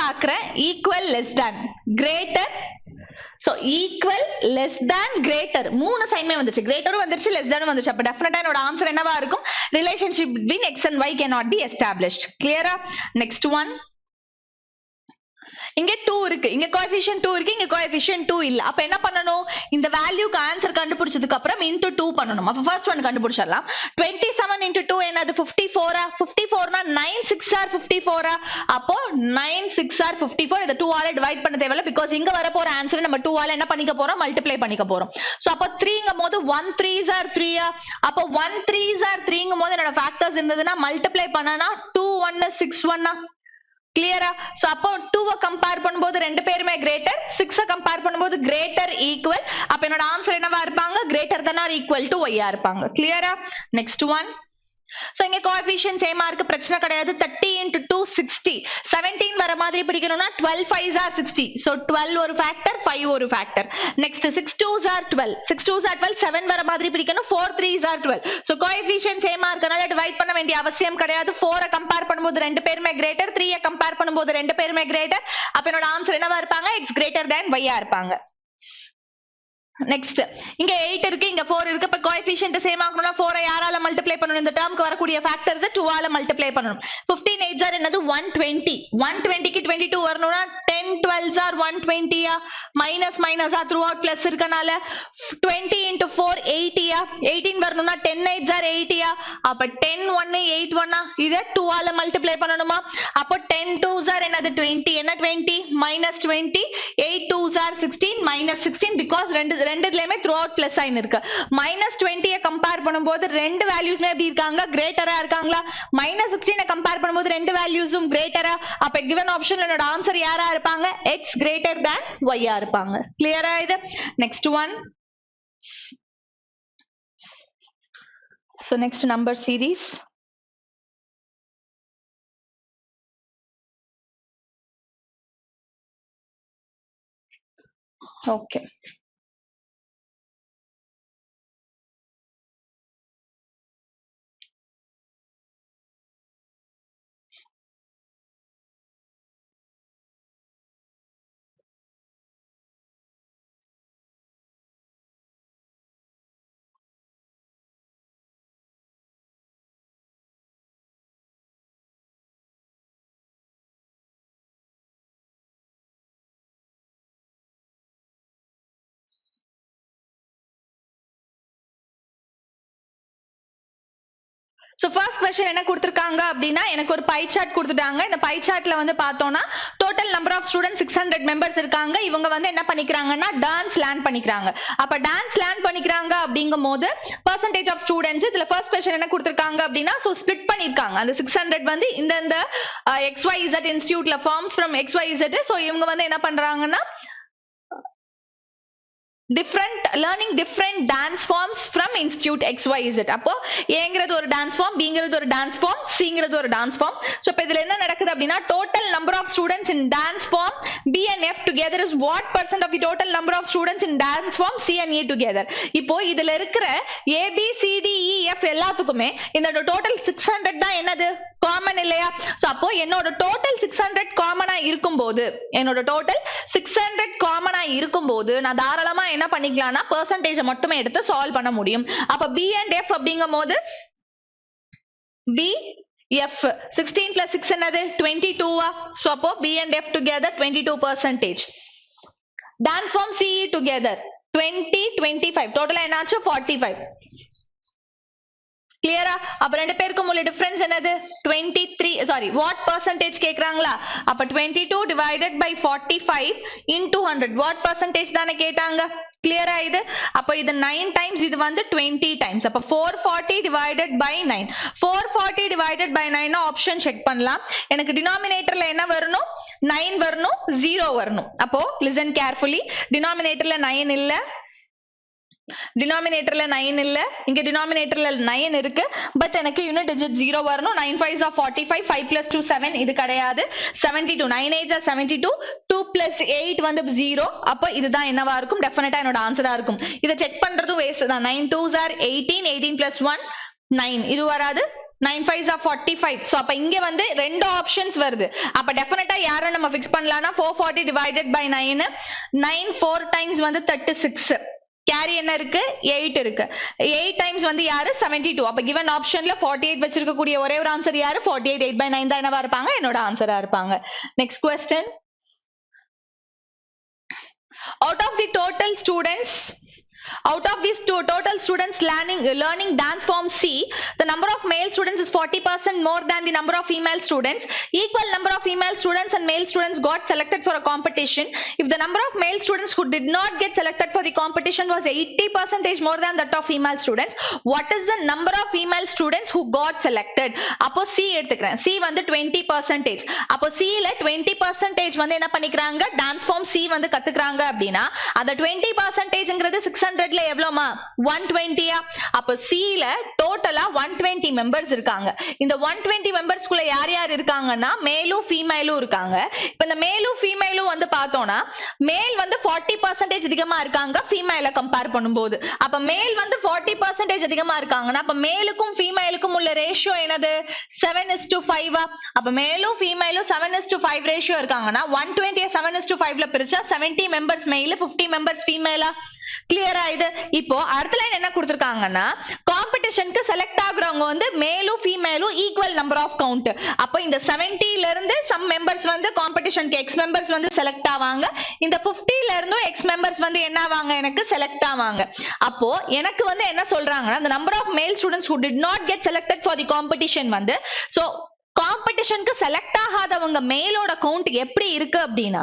பார்க்கிறேன் equal less than greater so equal less than greater மூணு சைன்மே வந்துச்சு greater வந்துருச்சு less than வந்துருச்சு அப்ப டெஃபினட்டா என்னோட ஆன்சர் என்னவா இருக்கும் relationship between x and y cannot be established clear next one இங்க 2 இருக்கு இங்க கோஎஃபிஷியன்ட் 2 இருக்கு இங்க கோஎஃபிஷியன்ட் 2 இல்ல அப்ப என்ன பண்ணனும் இந்த வேல்யூக்கு ஆன்சர் கண்டுபிடிச்சதுக்கு அப்புறம் into 2 பண்ணனும் அப்ப ஃபர்ஸ்ட் ஒன் கண்டுபிடிச்சிடலாம் 27 into 2 என்னது 54 54 னா 9 6 are 54 அப்போ 9 6 are 54 இத 2 ஆல டிவைட் பண்ண தேவையில்ல because இங்க வர போற ஆன்சர் நம்ம 2 ஆல என்ன பண்ணிக்க போறோம் மல்டிப்ளை பண்ணிக்க போறோம் சோ அப்ப 3ங்கும்போது 1 3s are 3 அப்போ 1 3s are 3ங்கும்போது என்னோட ஃபேக்டர்ஸ் இருந்ததுனா மல்டிப்ளை பண்ணனா 2 1 6 1 கிளியரா சோ அப்போ 2 கம்பேர் பண்ணும்போது ரெண்டு பேருமே கிரேட்டர் 6 கம்பேர் பண்ணும்போது கிரேட்டர் ஈக்குவல் அப்ப என்னோட ஆன்சர் என்னவா இருப்பாங்க greater than or equal to y ஆ இருப்பாங்க கிளியரா நெக்ஸ்ட் ஒன் சோ இங்க கோஎஃபிஷியன்ட் சேமா இருக்கு பிரச்சனை கிடையாது 30 into 2 60 17 வர மாதிரி பிடிக்கணும்னா 12 5s are 60 so 12 ஒரு ஃபேக்டர் 5 ஒரு factor next 6 2s are 12 6 2s are 12 7 வர மாதிரி பிடிக்கணும் 4 3s are 12 so கோஎஃபிஷியன்ட் சேமா இருக்கனால டிவைட் பண்ண வேண்டிய அவசியம் கிடையாது 4 கம்பேர் பண்ணும்போது ரெண்டு பேருமே கிரேட்டர் 3 கம்பேர் பண்ணும்போது ரெண்டு பேருமே கிரேட்டர் அப்ப என்னோட ஆன்சர் என்னவா இருப்பாங்க x greater than y ஆ இருப்பாங்க நெக்ஸ்ட் இங்க 8 இருக்கு இங்க 4 இருக்கு இப்ப கோஎஃபிஷியன்ட் சேம் ஆகணும்னா 4 யாரால மல்டிப்ளை பண்ணனும் இந்த டேர்ம்க்கு வரக்கூடிய ஃபேக்டர்ஸ் 2 ஆல மல்டிப்ளை பண்ணனும் 15 8s are என்னது 120 120 க்கு 22 வரணும்னா 10 12s are 120 மைனஸ் மைனஸா த்ரூ அவுட் பிளஸ் இருக்கனால 20 into 4 80 18 வரணும்னா 10 8s are 80 அப்ப 10 1 8 1 இத 2 ஆல மல்டிப்ளை பண்ணனுமா அப்ப 10 2s are என்னது 20 என்ன 20 minus 20 8 2s are 16 minus 16 because ரெண்டுலயுமே த்ரூ அவுட் பிளஸ் சைன் இருக்கு மைனஸ் 20 கம்பேர் பண்ணும்போது ரெண்டு வேல்யூஸ்மே எப்படி இருக்காங்க கிரேட்டரா இருக்காங்களா மைனஸ் 16 கம்பேர் பண்ணும்போது ரெண்டு வேல்யூஸும் கிரேட்டரா அப்ப given ஆப்ஷன்ல என்னோட ஆன்சர் யாரா இருப்பாங்க x greater than y ஆ இருப்பாங்க கிளியரா இது next one so next number series okay So first question என்ன கொடுத்திருக்காங்க அப்படினா எனக்கு ஒரு pie chart கொடுத்துட்டாங்க இந்த pie chartல வந்து பார்த்தோம்னா total number of students 600 members இருக்காங்க இவங்க வந்து என்ன பண்ணிக்கறாங்கன்னா dance learn பண்ணிக்கறாங்க அப்ப dance learn பண்ணிக்கறாங்க அப்படிங்கும்போது percentage of students இதுல first question என்ன கொடுத்திருக்காங்க அப்படினா so split பண்ணிருக்காங்க அந்த 600 வந்து இந்த XYZ instituteல forms from XYZ so இவங்க வந்து என்ன பண்றாங்கன்னா learning different dance forms from institute XYZ அப்போ ஏங்கிறது ஒரு dance form Bங்கிறது ஒரு dance form Cங்கிறது ஒரு dance form so இப்ப இதுல என்ன நடக்குது அப்படினா total number of students in dance form B and F together is what percent of the total number of students in dance form C and E together இப்போ இதுல இருக்கிற A B C D E F எல்லாத்துக்குமே இந்த total 600 தான் என்னது காமன் இல்லையா சோ அப்போ என்னோட total 600 காமனா இருக்கும்போது என்னோட total 600 காமனா இருக்கும்போது நான் தாராளமா என்ன பண்ணிக்கலாம்னா percentage மட்டுமே எடுத்து சால்வ் பண்ண முடியும் அப்ப B and F அப்படிங்கும்போது B F 16 plus 6 என்னது 22 so அப்போ B and F together 22% dance form C together 20 25 total என்னாச்சு 45 கிளியரா? அப்ப ரெண்டு பேருக்கும் உள்ள டிஃபரன்ஸ் என்னது? 23 சாரி வாட் பெர்சன்டேஜ் கேக்குறாங்களா? அப்ப 22 divided by 45 into 100 what percentage தானே கேட்டாங்க. கிளியரா இது? அப்ப இது 9 டைம்ஸ், இது வந்து 20 டைம்ஸ். அப்ப 440 divided by 9 440 divided by 9 option check பண்ணலாம். எனக்கு டினாமினேட்டர்ல என்ன வரணும்? 9 வரணும், 0 வரணும். அப்போ listen carefully. டினாமினேட்டர்ல 9 இல்ல, டினாமினேட்டர்ல 9 இல்ல, இங்க டினாமினேட்டர்ல 9 இருக்கு. பட் எனக்கு யூனிட் டிஜிட் 0 வரணும். 9 5s are 45, 5 plus 2 7, இது கிடையாது. 72 9 8s are 72, 2 plus 8 வந்து 0. அப்ப இதுதான் என்னவா இருக்கும்? டெஃபினட்டா என்னோட ஆன்சரா இருக்கும். இத செக் பண்றதும் வேஸ்ட் தான். 9 2s are 18, 18 plus 1 9, இது வராது. 9 5s are 45. சோ அப்ப இங்க வந்து ரெண்டு ஆப்ஷன்ஸ் வருது. அப்ப டெஃபினட்டா யாரை நம்ம ஃபிக்ஸ் பண்ணலாம்னா 440 divided by 9 9 4 டைம்ஸ் வந்து 36. கேரி என்ன இருக்கு? 8 இருக்கு. 8 டைம்ஸ் வந்து யாரு? 72. அப்ப given ஆப்ஷன்ல 48 வச்சிருக்க கூடிய ஒரே ஒரு ஆன்சர் யாரு? 48 8 by 9 தான் என்னவா இருப்பாங்க? என்னோட ஆன்சரா இருப்பாங்க. Next question. Out of the total students learning dance form C, the number of male students is 40% more than the number of female students. Equal number of female students and male students got selected for a competition. If the number of male students who did not get selected for the competition was 80% more than that of female students, what is the number of female students who got selected? அப்போ C எடுத்துக்கிறேன். C வந்து 20%. அப்போ C ல 20% வந்து என்ன பண்ணிக்கிறாங்க? டான்ஸ் ஃபார்ம் C வந்து கத்துக்கிறாங்க அப்படின்னா அந்த 20%ங்கிறது 600ல எவ்வளவுமா? 120யா? அப்ப C ல டோட்டலா 120 மெம்பர்ஸ் இருக்காங்க. இந்த 120 மெம்பர்ஸ்க்குள்ள யார் யார் இருக்காங்கன்னா மேலும் ஃபீமேலும் இருக்காங்க. இப்ப இந்த மேலும் ஃபீமேலும் வந்து பார்த்தோம்னா மேல் வந்து 40% அதிகமா இருக்காங்க ஃபீமேல கம்பேர் பண்ணும்போது. அப்ப மேல் வந்து 40% அதிகமா இருக்காங்கன்னா அப்ப மேலுக்கும் ஃபீமேலுக்கும் உள்ள ரேஷியோ என்னது? 7:5. அப்ப மேலும் ஃபீமேலும் 7:5 ரேஷியோ இருக்காங்கன்னா 120 7:5ல பிரிச்சா 70 மெம்பர்ஸ் மேல் 50 மெம்பர்ஸ் ஃபீமேலா? கிளியரா இது? இப்போ அடுத்த லைன் என்ன கொடுத்திருக்காங்கன்னா காம்படிஷனுக்கு செலக்ட் ஆகுறவங்க வந்து மேலும் ஃபீமேலும் ஈக்குவல் நம்பர் ஆஃப் கவுண்ட். அப்போ இந்த 70ல இருந்து சம் மெம்பர்ஸ் வந்து காம்படிஷனுக்கு எக்ஸ் மெம்பர்ஸ் வந்து செலக்ட் ஆவாங்க. இந்த 50ல இருந்தும் எக்ஸ் மெம்பர்ஸ் வந்து என்ன ஆவாங்க? எனக்கு செலக்ட் ஆவாங்க. அப்போ எனக்கு வந்து என்ன சொல்றாங்கன்னா the number of male students who did not get selected for the competition வந்து சோ காம்படிஷனுக்கு செலக்ட் ஆகாதவங்க மேலோட கவுண்ட் எப்படி இருக்கு அப்படின்னா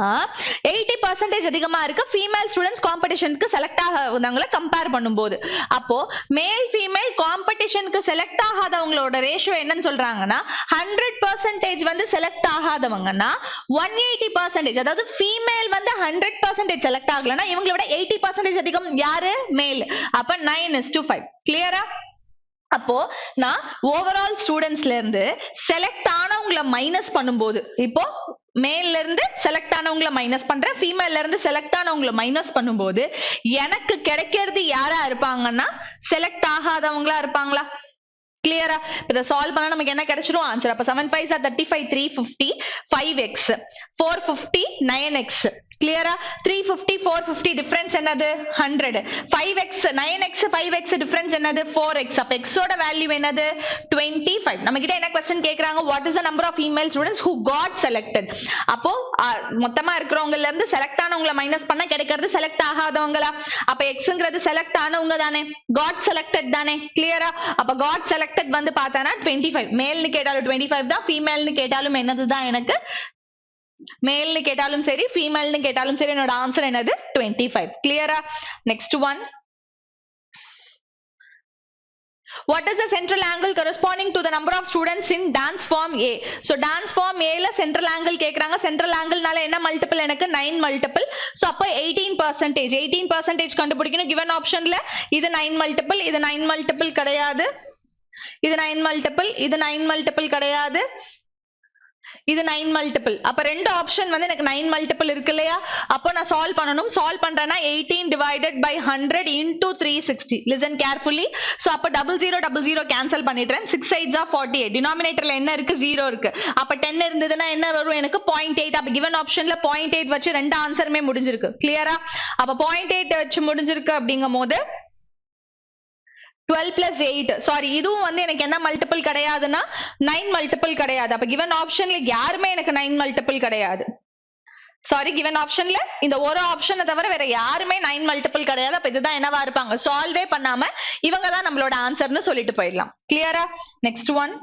80% அதிகமா இருக்கு ஃபீமேல் ஸ்டூடெண்ட்ஸ் காம்படிஷனுக்கு செலக்ட் ஆகாதவங்களை கம்பேர் பண்ணும்போது. அப்போ மேல் ஃபீமேல் காம்படிஷனுக்கு செலக்ட் ஆகாதவங்களோட ரேஷியோ என்னன்னு சொல்றாங்கன்னா 100% வந்து செலக்ட் ஆகாதவங்கன்னா 180%, அதாவது ஃபீமேல் வந்து 100% செலக்ட் ஆகலன்னா இவங்களோட 80% அதிகம் யாரு? மேல். அப்ப 9:5. கிளியரா? அப்போ நான் ஓவரால் ஸ்டூடெண்ட்ஸ்ல இருந்து செலக்ட் ஆனவங்களை மைனஸ் பண்ணும்போது இப்போ மேல்ல இருந்து செலக்ட் ஆனவங்களை மைனஸ் பண்றேன், ஃபீமேல்ல இருந்து செலக்ட் ஆனவங்களை மைனஸ் பண்ணும்போது எனக்கு கிடைக்கிறது யாரா இருப்பாங்கன்னா செலக்ட் ஆகாதவங்களா இருப்பாங்களா? கிளியரா? இத சால்வ் பண்ணா நமக்கு என்ன கிடைச்சிரும்? ஆன்சர். அப்ப 7 5s are 35, 350, 5x, 450, 9x. கிளியரா? 350 450 டிஃபரன்ஸ் என்னது? 100. 5x 9x 5x டிஃபரன்ஸ் என்னது? 4x. அப்ப x ஓட வேல்யூ என்னது? 25. நம்ம கிட்ட என்ன क्वेश्चन கேக்குறாங்க? What is the number of female students who got selected? அப்போ மொத்தமா இருக்கிறவங்கல இருந்து செலக்ட் ஆனவங்கள மைனஸ் பண்ணா கிடைக்கிறது செலக்ட் ஆகாதவங்களா? அப்ப xங்கிறது செலக்ட் ஆனவங்க தானே, got selected தானே. கிளியரா? அப்ப got selected வந்து பார்த்தானா 25. மேல்னு கேட்டாலும் 25 தான், ஃபீமேல்னு கேட்டாலும் என்னதுதான்? எனக்கு மேல்னு கேட்டாலும் சரி ஃபீமேல்னு கேட்டாலும் சரி என்னோட ஆன்சர் என்னது? 25. கிளியரா? Next one. What is the central angle corresponding to the number of students in dance form A? So dance form A ல central angle கேக்குறாங்க. central angleனால என்ன மல்டிபிள்? எனக்கு 9 மல்டிபிள். So அப்ப 18%. 18% கண்டுபிடிக்கணும். given ஆப்ஷன்ல இது 9 மல்டிபிள், இது 9 மல்டிபிள் கிடையாது, இது 9 மல்டிபிள், இது 9 மல்டிபிள் கிடையாது, இது 9 மல்டிபிள். அப்ப ரெண்டு ஆப்ஷன் வந்து எனக்கு 9 மல்டிபிள் இருக்கு இல்லையா? அப்போ நான் சால்வ் பண்ணனும். சால்வ் பண்றேன்னா 18 divided by 100 into 360. listen carefully. so அப்ப 00 கேன்சல் பண்ணிட்டேன். 6 8s are 48. டினாமினேட்டர்ல என்ன இருக்கு? 0 இருக்கு. அப்ப 10 இருந்ததுன்னா என்ன வரும்? எனக்கு 0.8. அப்ப given ஆப்ஷன்ல 0.8 வச்சு ரெண்டு ஆன்சருமே முடிஞ்சிருக்கு. கிளியரா? அப்ப 0.8 வச்சு முடிஞ்சிருக்கு அப்படிங்கும்போது 12 plus 8. சாரி, இதுவும் வந்து எனக்கு என்ன மல்டிபிள் கிடையாதுன்னா 9 மல்டிபிள் கிடையாது. அப்ப given ஆப்ஷன்ல யாருமே எனக்கு 9 மல்டிபிள் கிடையாது. சாரி given ஆப்ஷன்ல இந்த ஒரு ஆப்ஷனை தவிர வேற யாருமே 9 மல்டிபிள் கிடையாது. அப்ப இதுதான் என்னவா இருப்பாங்க, சால்வே பண்ணாம இவங்க தான் நம்மளோட ஆன்சர்னு சொல்லிட்டு போயிடலாம். கிளியரா? Next one.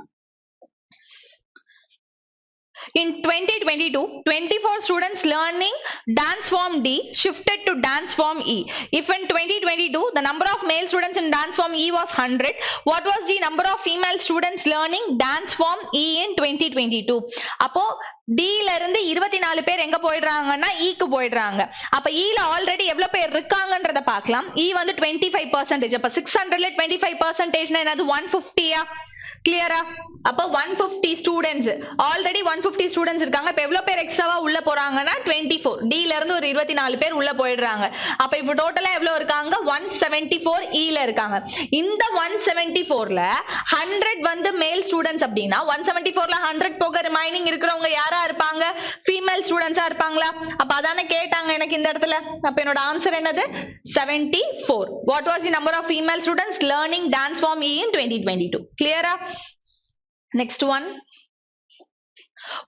In 2022, 24 students learning dance form D shifted to dance form E. If in 2022 the number of male students in dance form E was 100, what was the number of female students learning dance form E in 2022? அப்போ D ல இருந்து 24 பேர் எங்க போயிடுறாங்கன்னா E க்கு போயிடுறாங்க. அப்ப E ல ஆல்ரெடி எவ்வளவு பேர் இருக்காங்கன்றத பார்க்கலாம். E வந்து 25%. அப்ப 600ல 25% என்னது 150யா? கிளியரா? அப்ப 150 ஸ்டூடெண்ட்ஸ் ஆல்ரெடி 150 ஸ்டூடெண்ட்ஸ் இருக்காங்க. இப்ப எவ்வளவு பேர் எக்ஸ்ட்ராவா உள்ள போறாங்கன்னா 24. டி ல இருந்து ஒரு 24 பேர் உள்ள போயிடுறாங்க. அப்ப இப்ப டோட்டலா எவ்வளவு இருக்காங்க, 174 இ ல இருக்காங்க. இந்த 174ல 100 வந்து மேல் ஸ்டூடெண்ட்ஸ் அப்படின்னா 174ல 100 போக ரிமைனிங் இருக்கிறவங்க யாரா இருப்பாங்க, ஃபீமேல் ஸ்டூடெண்ட்ஸா இருப்பாங்களா? அப்ப அதானே கேட்டாங்க எனக்கு இந்த இடத்துல. அப்ப என்னோட ஆன்சர் என்னது, 74. What was the number of female students learning dance form E in 2022? Clear-ஆ? Next one.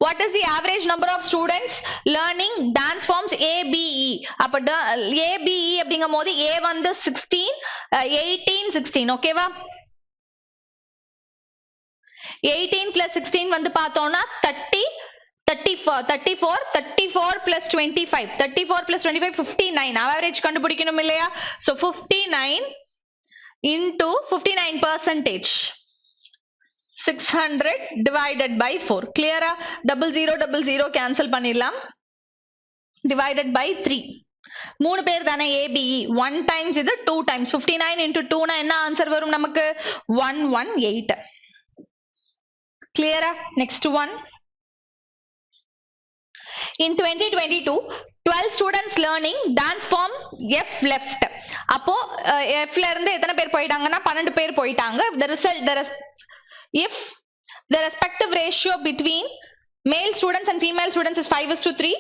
What is the average number of students learning dance forms ABE? அப்ப ABE அப்படிங்கும்போது A வந்து 16, 18, 16. ஓகேவா? 18 plus 16 வந்து பார்த்தோம்னா 30, 34 plus 25. 34 plus 25, 59. Average கண்டுபிடிக்கணும் இல்லையா? So 59 into 59%. 600 divided by 4. Clear-ஆ? 0000 cancel பண்ணிடலாம். Divided by 3. 3 பேர் தானே ABE. 1 times இது 2 times. 59 into 2 னா என்ன ஆன்சர் வரும் நமக்கு, 118. Clear-ஆ? Next one. In 2022, 12 students learning dance form F left. அப்போ F ல இருந்து எத்தனை பேர் போயிட்டாங்கன்னா 12 பேர் போயிட்டாங்க. If the respective ratio between male students and female students is 5:3,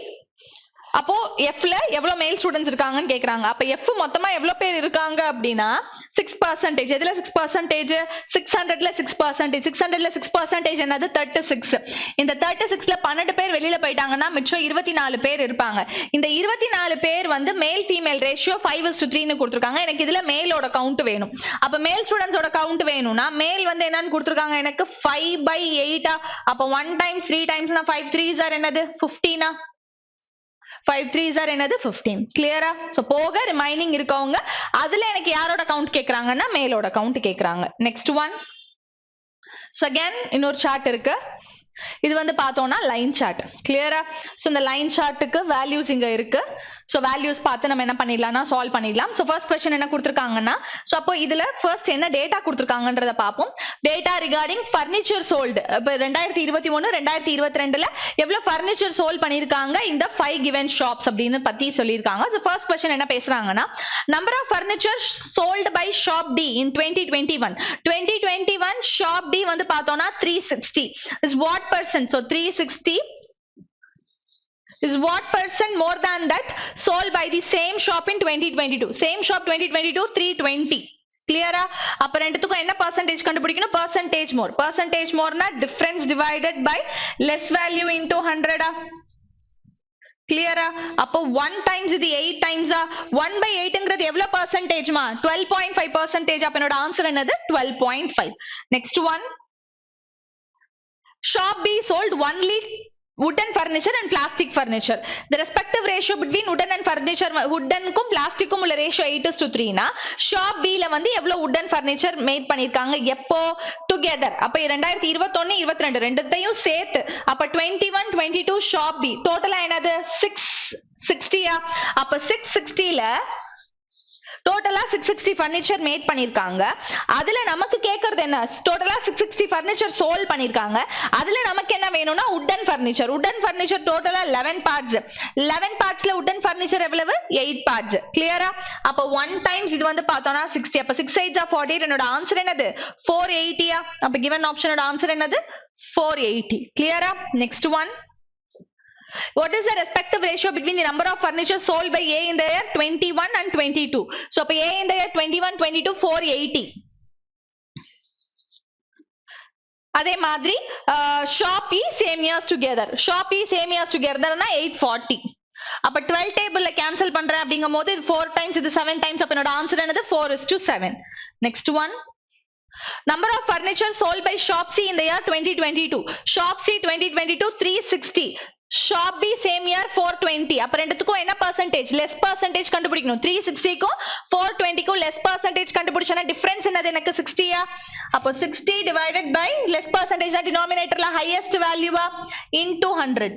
அப்போ F ல எவ்வளவு மேல் ஸ்டூடெண்ட்ஸ் இருக்காங்கன்னு கேக்குறாங்க. அப்ப F மொத்தமா எவ்வளவு பேர் இருக்காங்க அப்படின்னா 6%. எதுல 6%? 600ல 6%. 600ல 6% என்னது, 36. இந்த 36ல 12 பேர் வெளியில போயிட்டாங்கன்னா மிச்சம் 24 பேர் இருப்பாங்க. இந்த 24 பேர் வந்து மேல் ஃபீமேல் ரேஷியோ 5:3 கொடுத்திருக்காங்க. எனக்கு இதுல மேலோட கவுண்ட் வேணும். அப்ப மேல் ஸ்டூடெண்ட்ஸோட கவுண்ட் வேணும்னா மேல் வந்து என்னன்னு கொடுத்திருக்காங்க எனக்கு 5/8. அப்ப 1 times 3 times 5 3s are என்னது 15. 5 3s are என்னது 15. கிளியரா? சோ போக ரிமைனிங் இருக்கவங்க அதுல எனக்கு யாரோட கவுண்ட் கேக்குறாங்கன்னா மேலோட கவுண்ட் கேக்குறாங்க. Next one. சோ அகைன் இன்னொரு சார்ட் இருக்கு. இது வந்து பார்த்தோம்னா லைன் சார்ட். கிளியரா? சோ இந்த லைன் சார்ட்டுக்கு வேல்யூஸ் இங்க இருக்கு. சோ வேல்யூஸ் பார்த்து நம்ம என்ன பண்ணிடலாம்னா சால்வ் பண்ணிடலாம். சோ ஃபர்ஸ்ட் क्वेश्चन என்ன கொடுத்திருக்காங்கன்னா, சோ அப்போ இதுல ஃபர்ஸ்ட் என்ன டேட்டா கொடுத்திருக்காங்கன்றத பாப்போம். Data regarding furniture sold. இப்போ 2021 2022ல எவ்வளவு ஃபர்னிச்சர் சோல்ட் பண்ணிருக்காங்க இந்த 5 given shops அப்படின்னு பத்தி சொல்லிருக்காங்க. சோ ஃபர்ஸ்ட் क्वेश्चन என்ன பேசுறாங்கன்னா, number of furniture sold by shop T in 2021 shop T வந்து பார்த்தோம்னா 360 is what percent? So 360 is what percent more than that sold by the same shop in 2022? Same shop 2022 320. Clear-ஆ? அப்ப ரெண்டுத்துக்கும் என்ன percentage கண்டுபிடிக்கணும், percentage more. Percentage more னா difference divided by less value into 100. கிளியரா? அப்போ 1 times இது 8 times 1/8ங்கிறது எவ்வளவு பர்சன்டேஜ்மா, 12.5%. அப்ப என்னோட ஆன்சர் என்னது 12.5. Next one. Shop B sold only wooden furniture and plastic furniture. The respective ratio between wooden and furniture, woodenக்கும் plasticக்கும் உள்ள ratio 8:3 னா shop B ல வந்து எவ்வளவு wooden furniture மேட் பண்ணிருக்காங்க எப்போ, together. அப்ப 2021 22 ரெண்டுத்தையும் சேர்த்து அப்ப 21 22 shop B டோட்டலா என்னது 660. அப்ப 660ல டோட்டலா 660 ஃபர்னிச்சர் மேட் பண்ணிருக்காங்க. அதுல நமக்கு கேக்குறது என்ன, டோட்டலா 660 ஃபர்னிச்சர் சோல்ட் பண்ணிருக்காங்க. அதுல நமக்கு என்ன வேணும்னா wooden furniture. wooden furniture டோட்டலா 11 parts. 11 partsல wooden furniture எவ்வளவு, 8 parts. கிளியரா? அப்ப 1 times இது வந்து பார்த்தோம்னா 60. அப்ப 6 8s are 48. என்னோட ஆன்சர் என்னது 480. அப்ப given ஆப்ஷனோட ஆன்சர் என்னது 480. கிளியரா? Next one. What is the respective ratio between the number of furniture sold by A in the year 21 and 22? So, A in the year 21, 22, 480. அதே மாதிரி shop E same years together. shop E same years together னா 840. அப்ப 12 டேபிள்ல கேன்சல் பண்றேன் அப்படிங்கும்போது இது 4 டைம்ஸ் இது 7 டைம்ஸ் அப்ப என்னோட ஆன்சர் என்னது 4:7. Next one, number of furniture sold by shop C in the year 2022. shop C 2022 360, shop B same year 420. அப்ப ரெண்டுத்துக்கும் என்ன percentage? less percentage கண்டுபிடிக்கணும். 360 க்கும் 420 க்கும் less percentage கண்டுபிடிச்சனா டிஃபரன்ஸ் என்னது எனக்கு 60 யா? அப்ப 60 divided by less percentage denominatorல highest value into 100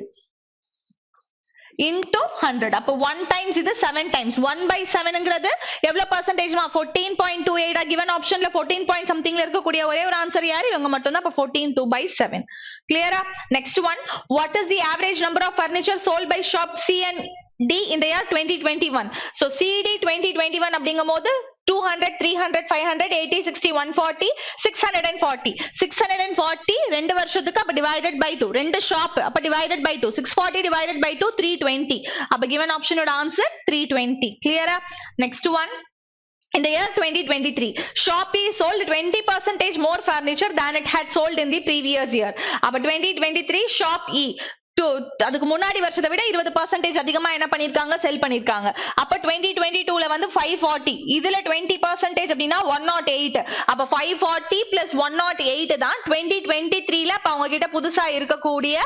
into 100. அப்ப 1 times இது 7 times 1 by 7ங்கிறது எவ்வளவு percentage மா? 14.28. given optionல 14 point somethingல இருக்கக்கூடிய ஒரே ஒரு ஆன்சர் யாரு? இவங்க மட்டும் தான். அப்ப 14 by 7. clear-ஆ? next one, what is the average number of furniture sold by shop C and D in the year 2021? so CD 2021 அப்படிங்கும்போது 200, 300, 500, 80, 60, 140, 640. 640 ரெண்டு வருஷத்துக்கு அப்ப divided by 2. ரெண்டு ஷாப் அப்ப divided by 2. 640 divided by 2, 320. அப்ப given option ஓட answer 320. clear-ஆ? next one, in the year 2023, Shopee sold 20% more furniture than it had sold in the previous year. அப்ப 2023 Shop E அதுக்கு முன்னாடி வருஷத்தை விட 20% அதிகமா என்ன பண்ணிருக்காங்க? செல் பண்ணிருக்காங்க. அப்ப 2022ல வந்து 540, இதுல 20% அப்படின்னா 108. அப்ப 540 plus 108 தான் 2023ல அப்ப அவங்க கிட்ட புதுசா இருக்கக்கூடிய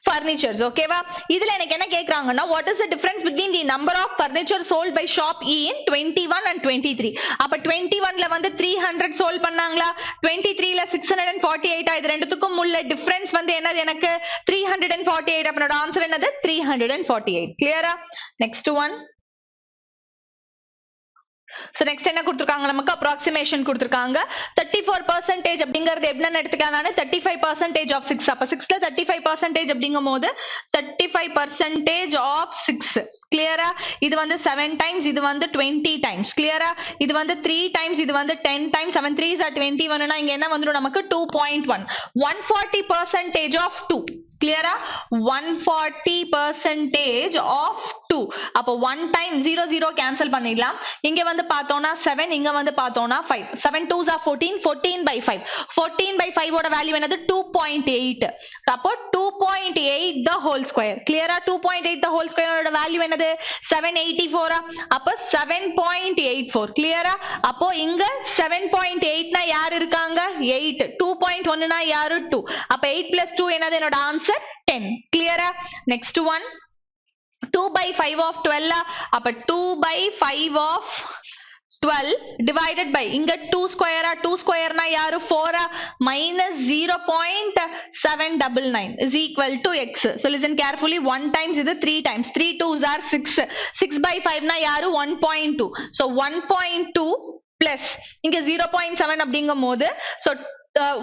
furnitures. ஓகேவா? இதுல எனக்கு என்ன கேக்குறாங்கன்னா what is the difference between the number of furniture sold by shop E in 21 and 23? அப்ப 21ல வந்து 300 sold பண்ணாங்களா? 23ல 648. இது ரெண்டுத்துக்கும் உள்ள டிஃபரன்ஸ் வந்து என்னது? எனக்கு 348. அப்ப என்னோட ஆன்சர் என்னது? 348. clear-ஆ? next one, so next என்ன கொடுத்திருக்காங்க? நமக்கு approximation கொடுத்திருக்காங்க. 34% அப்படிங்கிறது என்னன்னு எடுத்துக்கலாம்? 35% of 6. அப்ப 6ல 35% அப்படிங்கும்போது 35% of 6. clear-ஆ? இது வந்து 7 times, இது வந்து 20 times. clear-ஆ? இது வந்து 3 times, இது வந்து 10 times. 7 3s are 21. இங்க என்ன வந்துரும் நமக்கு? 2.1. 140% of 2. clear-ஆ? 140% of 2. அப்ப 1 time 0 0 cancel பண்ணிடலாம். இங்க வந்து பார்த்தோம்னா 7, இங்க வந்து பார்த்தோம்னா 5. 7 2s are 14, 14 by 5. 14 by 5 ஓட வேல்யூ என்னது? 2.8. அப்போ 2.8 the whole square. clear-ஆ? 2.8 the whole square ஓட வேல்யூ என்னது? 784. அப்ப 7.84. clear-ஆ? அப்போ இங்க 7.8 னா யார் இருக்காங்க? 8. 2.1 னா யாரு? 2. அப்ப 8 plus 2 என்னது? என்னோட answer 10. clear-ஆ? next one, 2 by 5 of 12. அப்ப 2 by 5 of 12 divided by இங்க 2 square. 2 square na யாரு? 4 minus 0.799 is equal to x. so listen carefully. 1 times இது 3 times. 3 2s are 6. 6 by 5 na யாரு? 1.2. so 1.2 plus இங்க 0.7 அப்படிங்கும்போது so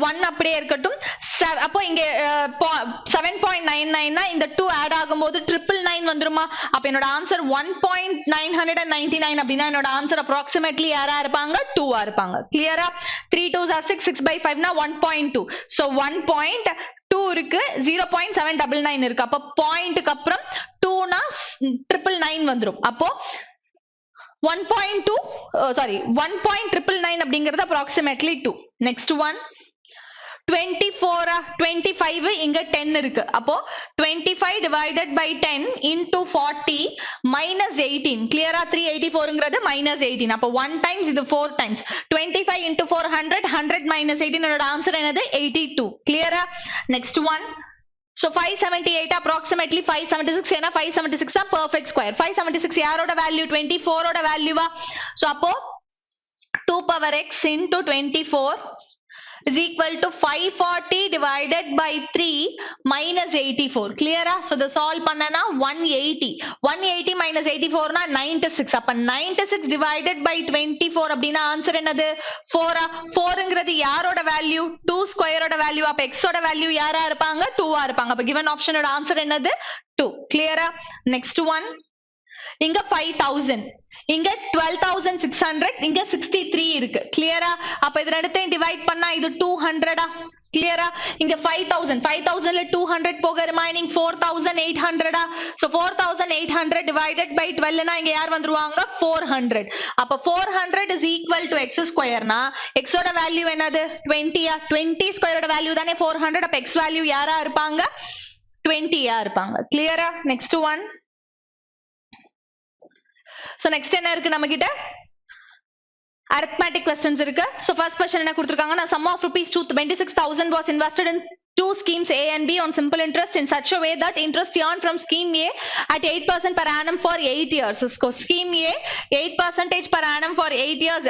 1 அப்படியே இருக்கட்டும். அப்போ இங்க 7.99 னா இந்த 2 ஆட் ஆகும்போது 999 வந்துருமா? அப்ப என்னோட ஆன்சர் 1.999 அப்படின்னா என்னோட ஆன்சர் approximately யாரா இருப்பாங்க? 2 ஆ இருப்பாங்க. clear-ஆ? 3 2s are 6. 6 by 5 னா 1.2. so 1.2 இருக்கு, 0.799 இருக்கு. அப்ப பாயிண்ட்க்கு அப்புறம் 2 னா 999 வந்துரும். அப்போ 1.2 sorry 1.999 அப்படிங்கிறது approximately 2. next one, 24 25 இங்க 10 இருக்கு. அப்போ 25 divided by 10 into 40 minus 18. clear-ஆ? 384ங்கிறது minus 18. அப்போ 1 times இது 4 times. 25 into 400, 100 minus 18 என்னோட ஆன்சர் என்னது? 82. clear-ஆ? next one, so 578 approximately 576. ஏன்னா 576 தான் perfect square. 576 யாரோட வேல்யூ? 24 ஓட வேல்யூவா? so அப்போ 2 power x into 24 is equal to 540 divided by 3 minus 84. clear-ஆ? so the solve பண்ணனா 180. 180 minus 84 na 96. அப்ப 96 divided by 24 அப்படின்னா ஆன்சர் என்னது? 4. 4ங்கிறது யாரோட வேல்யூ? 2 square ஓட வேல்யூ. அப்ப x ஓட வேல்யூ யாரா இருப்பாங்க? 2 ஆ இருப்பாங்க. அப்ப given option ஓட ஆன்சர் என்னது? 2. clear-ஆ? next one, இங்க 5000, இங்க 12600, இங்க 63 இருக்கு. clear-ஆ? அப்ப இது ரெண்டுத்தையும் டிவைட் பண்ணா இது 200. clear-ஆ? இங்க 5000, 5000ல 200 போக ரிமைனிங் 4800. so 4800 divided by 12 னா இங்க யார் வந்துருவாங்க? 400. அப்ப 400 is equal to x square னா x ஓட வேல்யூ என்னது? 20. 20 ஸ்கொயரோட வேல்யூ தானே 400. அப்ப x வேல்யூ யாரா இருப்பாங்க? 20 இருப்பாங்க. clear-ஆ? next one, சோ நெக்ஸ்ட் என்ன இருக்கு நம்ம கிட்ட arithmetic questions இருக்கு. So first question என்ன கொடுத்திருக்காங்கன்னா sum of rupees 26,000 was invested in two schemes A and B on simple interest in such a way that interest earned from scheme A at 8% per annum for 8 years. So scheme A 8% per annum for 8 years.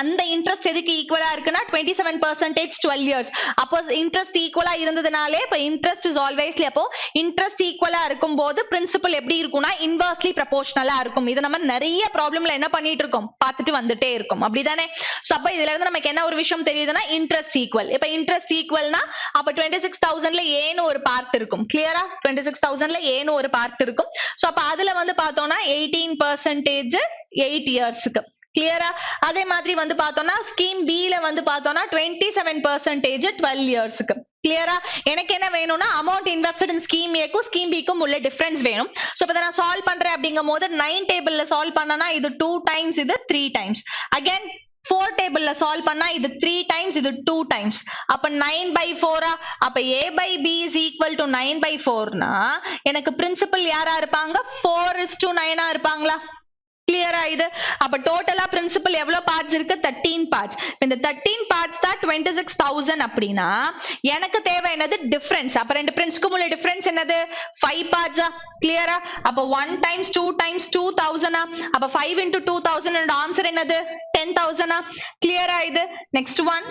அந்த interest எதுக்கு ஈக்குவலா இருக்குன்னா 27% 12 years. அப்போ interest ஈக்குவலா இருந்ததுனாலே இப்போ interest is alwaysly அப்போ interest ஈக்குவலா இருக்கும்போது principal எப்படி இருக்கும்னா inversely proportionalா இருக்கும். இது நம்ம நிறைய ப்ராப்ளம்ல என்ன பண்ணிட்டு இருக்கோம் பார்த்துட்டு வந்துட்டே இருக்கும் அப்படிதானே. சோ அப்ப இதுல இருந்து நமக்கு என்ன ஒரு விஷயம் தெரியுதுன்னா interest equal. இப்ப interest equalனா அப்ப 26,000ல ஏன்னு ஒரு பார்ட் இருக்கும். கிளியரா 26,000ல ஏன்னு ஒரு பார்ட் இருக்கும். சோ அப்ப அதுல வந்து பார்த்தோம்னா 18% 8 இயர்ஸ்க்கு கிளியரா. அதே மாதிரி வந்து பார்த்தோம்னா ஸ்கீம் B ல வந்து பார்த்தோம்னா 27% 12 இயர்ஸ்க்கு கிளியரா. எனக்கு என்ன வேணும்னா அமௌண்ட் இன்வெஸ்டட் இன் ஸ்கீம் ஏக்கும் ஸ்கீம் பிக்கும் உள்ள டிஃபரன்ஸ் வேணும். சோ இப்ப நான் சால்வ் பண்றேன் அப்படிங்கும் போது 9 டேபிள்ல சால்வ் பண்ணனா இது 2 டைம்ஸ் இது 3 டைம்ஸ். அகைன் 4 டேபிள்ல சால்வ் பண்ணா இது 3 டைம்ஸ் இது 2 டைம்ஸ். அப்ப 9/4 அப்ப A by B is equal to 9/4னா எனக்கு பிரின்சிபல் யாரா இருப்பாங்க 4:9 இருப்பாங்களா? கிளியரா இது. அப்ப டோட்டலா பிரின்சிபல் எவ்வளவு பார்ட்ஸ் இருக்கு 13 பார்ட்ஸ். இந்த 13 பார்ட்ஸ் தான் 26,000 அப்படின்னா எனக்கு தேவை என்னது டிஃபரன்ஸ். அப்ப ரெண்டு பிரின்ஸ்க்கும் உள்ள டிஃபரன்ஸ் என்னது 5 பார்ட்ஸா? கிளியரா. அப்ப 1 டைம்ஸ் 2 டைம்ஸ் 2,000. அப்ப 5 into 2,000 and ஆன்சர் என்னது 10,000. கிளியரா இது. Next one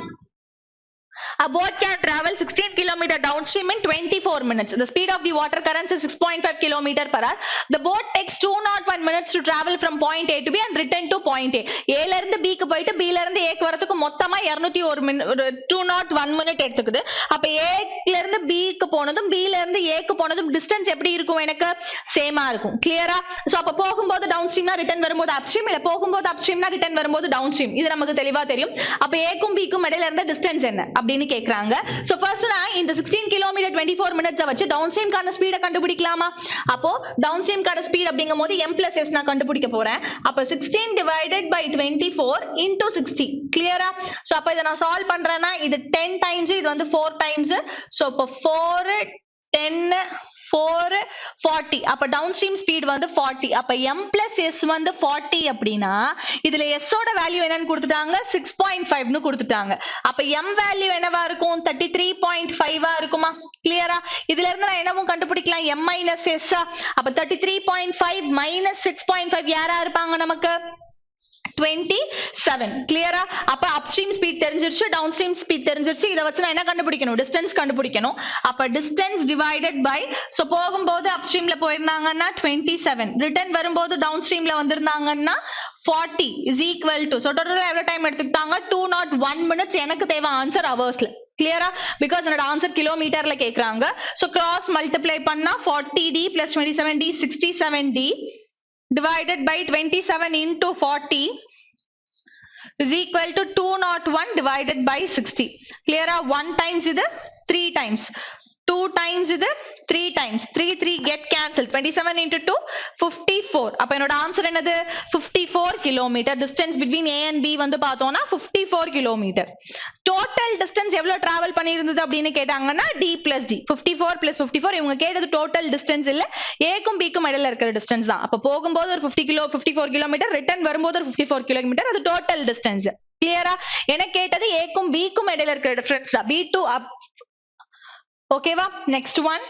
A boat can travel 16 km downstream in 24 minutes. The speed of the water currents is 6.5 km per hour. The boat takes 201 minutes to travel from point A to B and return to point A. A ல இருந்து B க்கு போயிட்டு B ல இருந்து A க்கு வரதுக்கு மொத்தமா 201 மினிட் எடுத்துக்குது. அப்ப A ல இருந்து B க்கு போனதும் B ல இருந்து A க்கு போனதும் டிஸ்டன்ஸ் எப்படி இருக்கும் எனக்கு சேமா இருக்கும். கிளியரா. சோ அப்ப போகும்போது டவுன்ஸ்ட்ரீம்னா ரிட்டர்ன் வரும்போது அப்ஸ்ட்ரீம், இல்ல போகும்போது அப்ஸ்ட்ரீம்னா ரிட்டர்ன் வரும்போது டவுன்ஸ்ட்ரீம். இது நமக்கு தெளிவா தெரியும். அப்ப A க்கும் B க்கும் இடையில இருந்த டிஸ்டன்ஸ் என்ன அப்படின்னு கேக்குறாங்க. சோ ஃபர்ஸ்ட் நான் இந்த 16 km 24 minutes வச்சு டவுன்ஸ்ட்ரீம் கான ஸ்பீட கண்டுபிடிக்கலாமா? அப்போ டவுன்ஸ்ட்ரீம் கான ஸ்பீட் அப்படிங்கும்போது m+s நான் கண்டுபிடிக்க போறேன். அப்ப 16 divided by 24 into 60. கிளியரா. சோ அப்ப இத நான் சால்வ் பண்றேன்னா இது 10 டைம்ஸ் இது வந்து 4 டைம்ஸ். சோ அப்ப 4 10 4 40. அப்ப டவுன்ஸ்ட்ரீம் ஸ்பீட் வந்து 40. அப்ப m+s வந்து 40 அப்படின்னா இதுல s ஓட வேல்யூ என்னன்னு கொடுத்துட்டாங்க 6.5 னு கொடுத்துட்டாங்க. அப்ப m வேல்யூ என்னவா இருக்கும் 33.5 இருக்குமா? கிளியரா. இதுல இருந்து நான் என்னவும் கண்டுபிடிக்கலாம் m - s. அப்ப 33.5 - 6.5 யாரா இருப்பாங்க நமக்கு 27. கிளியரா. அப்ப அப்ஸ்ட்ரீம் ஸ்பீட் தெரிஞ்சிருச்சு, டவுன்ஸ்ட்ரீம் ஸ்பீட் தெரிஞ்சிருச்சு. இத வச்சு நான் என்ன கண்டுபிடிக்கணும் டிஸ்டன்ஸ் கண்டுபிடிக்கணும். அப்ப டிஸ்டன்ஸ் டிவைடட் பை சோ போகும்போது அப்ஸ்ட்ரீம்ல போயிருந்தாங்கன்னா 27, ரிட்டர்ன் வரும்போது டவுன்ஸ்ட்ரீம்ல வந்திருந்தாங்கன்னா 40 is equal to சோ டோட்டலா எவ்வளவு டைம் எடுத்துக்கிட்டாங்க 201 minutes. எனக்கு தேவை ஆன்சர் ஹவர்ஸ்ல. கிளியரா. பிகாஸ் என்னோட ஆன்சர் கிலோமீட்டர்ல கேக்குறாங்க. சோ கிராஸ் மல்டிப்ளை பண்ணா 40d plus 27d 67d divided by 27 into 40 is equal to 201 divided by 60. Clear? 1 times இது 3 times, 2 times இது 3 times, 3 get cancelled. 27 into 2 54. அப்ப என்னோட ஆன்சர் என்னது 54 kilometre. Distance between A and B வந்து பார்த்தோம்னா 54 கிலோமீட்டர். டோட்டல் டிஸ்டன்ஸ் எவ்வளவு டிராவல் பண்ணியிருந்தது அப்படின்னு கேட்டாங்கன்னா D plus D 54 plus 54. இவங்க கேட்டது டோட்டல் டிஸ்டன்ஸ் இல்ல ஏக்கும் பிக்கும் இடையில இருக்கிற டிஸ்டன்ஸ் தான். அப்ப போகும்போது ஒரு 54 கிலோமீட்டர், ரிட்டர்ன் வரும்போது ஒரு 54 கிலோமீட்டர். அது டோட்டல் டிஸ்டன்ஸ். கிளியரா. எனக்கு கேட்டது ஏக்கும் பிக்கும் இடையில இருக்கிற டிஃபரன்ஸ் தான். B2 up. ஓகேவா. Next one.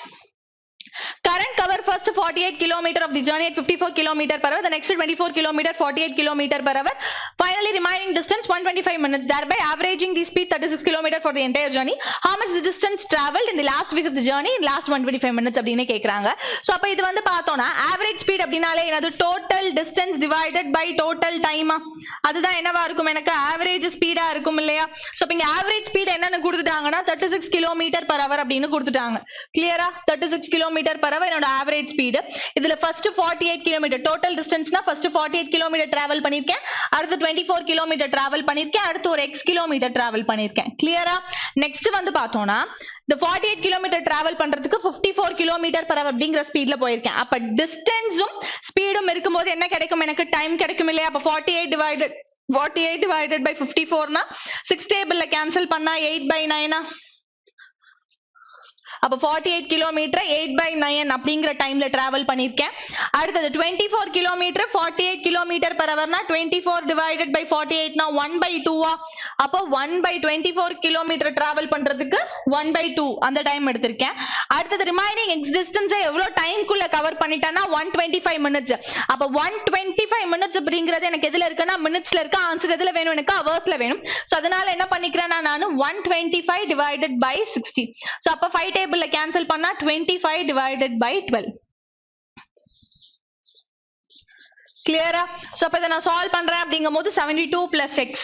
Current cover first 48 km of the journey at 54 km per hour. The next 24 km 48 km per hour. Finally, remaining distance 125 minutes. Thereby averaging the speed 36 km for the entire journey. How much the distance traveled in the last phase of the journey in last 125 minutes அப்படினே கேக்குறாங்க. சோ அப்ப இது வந்து பார்த்தோம்னா average speed அப்படினாலே என்னது total distance divided by total time. அதுதான் என்னவா இருக்கும் எனக்கு average speed-ஆ இருக்கும் இல்லையா? சோ அப்ப இங்க average speed என்னன்னு கொடுத்துட்டாங்கன்னா 36 km per hour அப்படினு கொடுத்துட்டாங்க. கிளியரா. 36 km per hour என்னோட average speed. இதுல first 48 km total distanceனா first 48 km travel பண்ணிருக்கேன், அடுத்து 24 km travel பண்ணிருக்கேன், அடுத்து ஒரு x kilometer travel பண்ணிருக்கேன். கிளியரா. நெக்ஸ்ட் வந்து பார்த்தோம்னா இந்த 48 km travel பண்றதுக்கு 54 km per hour அப்படிங்கிற ஸ்பீட்ல போயிருக்கேன். அப்ப டிஸ்டன்ஸும் ஸ்பீடும் இருக்கும்போது என்ன கிடைக்கும் எனக்கு டைம் கிடைக்கும் இல்லையா? அப்ப 48 divided by 54 னா 6 டேபிள்ல கேன்சல் பண்ணா 8/9. அப்ப 48 கிலோமீட்டர் 8/9 அப்படிங்கிற டைம்ல டிராவல் பண்ணிருக்கேன். அடுத்தது 24 கிலோமீட்டர் 48 கிலோமீட்டர் per hour னா 24 divided by 48 னா 1/2 அப்போ 1/24 கிலோமீட்டர் டிராவல் பண்றதுக்கு 1/2 அந்த டைம் எடுத்திருக்கேன். அடுத்தது ரிமைனிங் எக்ஸ் டிஸ்டன்ஸ் எவ்வளவு டைம்க்குள்ள கவர் பண்ணிட்டேன்னா 125 மினிட்ஸ். அப்ப 125 மினிட்ஸ் அப்படிங்கிறது எனக்கு எதுல இருக்குன்னா மினிட்ஸ்ல இருக்கு. ஆன்சர் எதுல வேணும்? எனக்கு ஹவர்ஸ்ல வேணும். சோ அதனால என்ன பண்ணிக்கிறேன் நான் 125 divided by 60. சோ அப்ப 5 டேபிள்ல கேன்சல் பண்ணா 25 divided by 12. கிளியரா? சோ அப்ப இத நான் சால்வ் பண்றேன் அப்படிங்கும்போது 72 plus x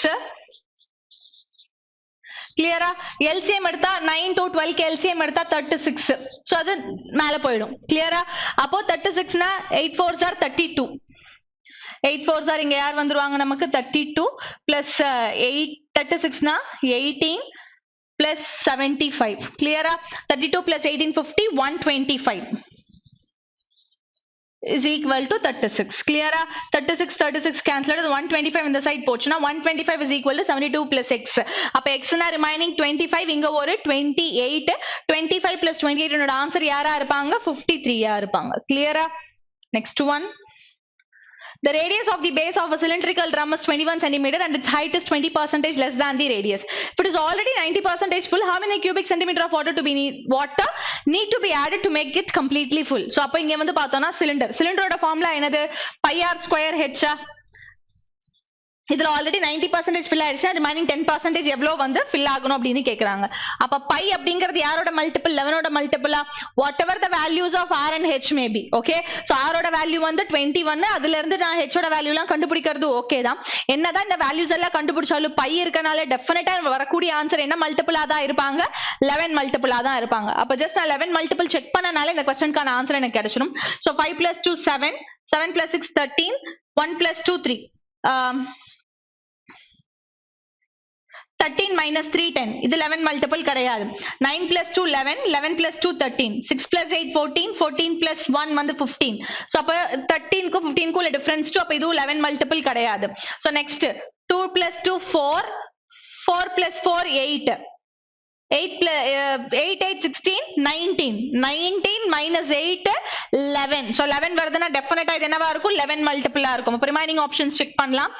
கிளியரா? எல்சிஎம் எடுத்தா 9 to 12 க்கு எல்சிஎம் எடுத்தா 36. சோ அது மேல போய்டும். கிளியரா? அப்போ 36 னா 8 4s are 32. 8 4s are இங்க யார் வந்துருவாங்க நமக்கு 32 plus 8 36 னா 18 plus 75. கிளியரா? 32 plus 18 50 125 is equal to 36. கிளியரா? 36 36 cancelled. 125 இந்த சைடு போச்சுனா 125 is equal to 72 plus x. அப்ப x னா ரிமைனிங் 25, இங்க ஒரு 28. 25 plus 28 என்னோட ஆன்சர் யாரா இருப்பாங்க? 53 ஆ இருப்பாங்க. கிளியரா? next one. The radius of the base of a cylindrical drum is 21 cm and its height is 20% less than the radius. If it is already 90% full, how many cubic centimeter of water need to be added to make it completely full? So அப்ப இங்க வந்து பார்த்தோம்னா சிலிண்டரோட ஃபார்முலா என்னது? pi r square h. இதுல ஆல்ரெடி 90% ஃபில் ஆயிடுச்சு. ரிமைனிங் 10% எவ்வளவு வந்து ஃபில் ஆகணும் அப்படின்னு கேக்குறாங்க. அப்ப பை அப்படிங்கிறது யாரோட மல்டிபிள்? 11ஓட மல்டிபிளா? Whatever the values of R and H maybe. Okay, so ஆரோட வேல்யூ வந்து 21. அதுல இருந்து நான் ஹெச்சோட வேல்யூ எல்லாம் கண்டுபிடிக்கிறது ஓகே தான். என்னதான் இந்த வேல்யூஸ் எல்லாம் கண்டுபிடிச்சாலும் பை இருக்கனால டெஃபினட்டா வரக்கூடிய ஆன்சர் என்ன மல்டிபிளா தான் இருப்பாங்க? 11 மல்டிபிளா தான் இருப்பாங்க. அப்ப ஜஸ்ட் நான் 11 மல்டிபிள் செக் பண்ணனால இந்த क्वेश्चनக்கான ஆன்சர் எனக்கு கிடைச்சிடும். So 5 plus 2 7, 7 plus 6 13, 1 plus 2 3. 13 minus 3 10. இது 11 மல்டிபிள் கிடையாது. 9 plus 2 11, 11 plus 2 13, 6 plus 8 14, 14 plus 1 வந்து 15. சோ அப்ப 13 க்கு 15 க்கு உள்ள டிஃபரன்ஸ் 2. அப்ப இது 11 மல்டிபிள் கிடையாது. So next 2 plus 2 4, 4 plus 4 8. 8 8 16 19, 19 minus 8 11. So 11 வருதுன்னா டெஃபினட்டா இது என்னவா இருக்கும்? 11 மல்டிபிளா இருக்கும். அப்ப ரிமைனிங் ஆப்ஷன்ஸ் செக் பண்ணலாம்.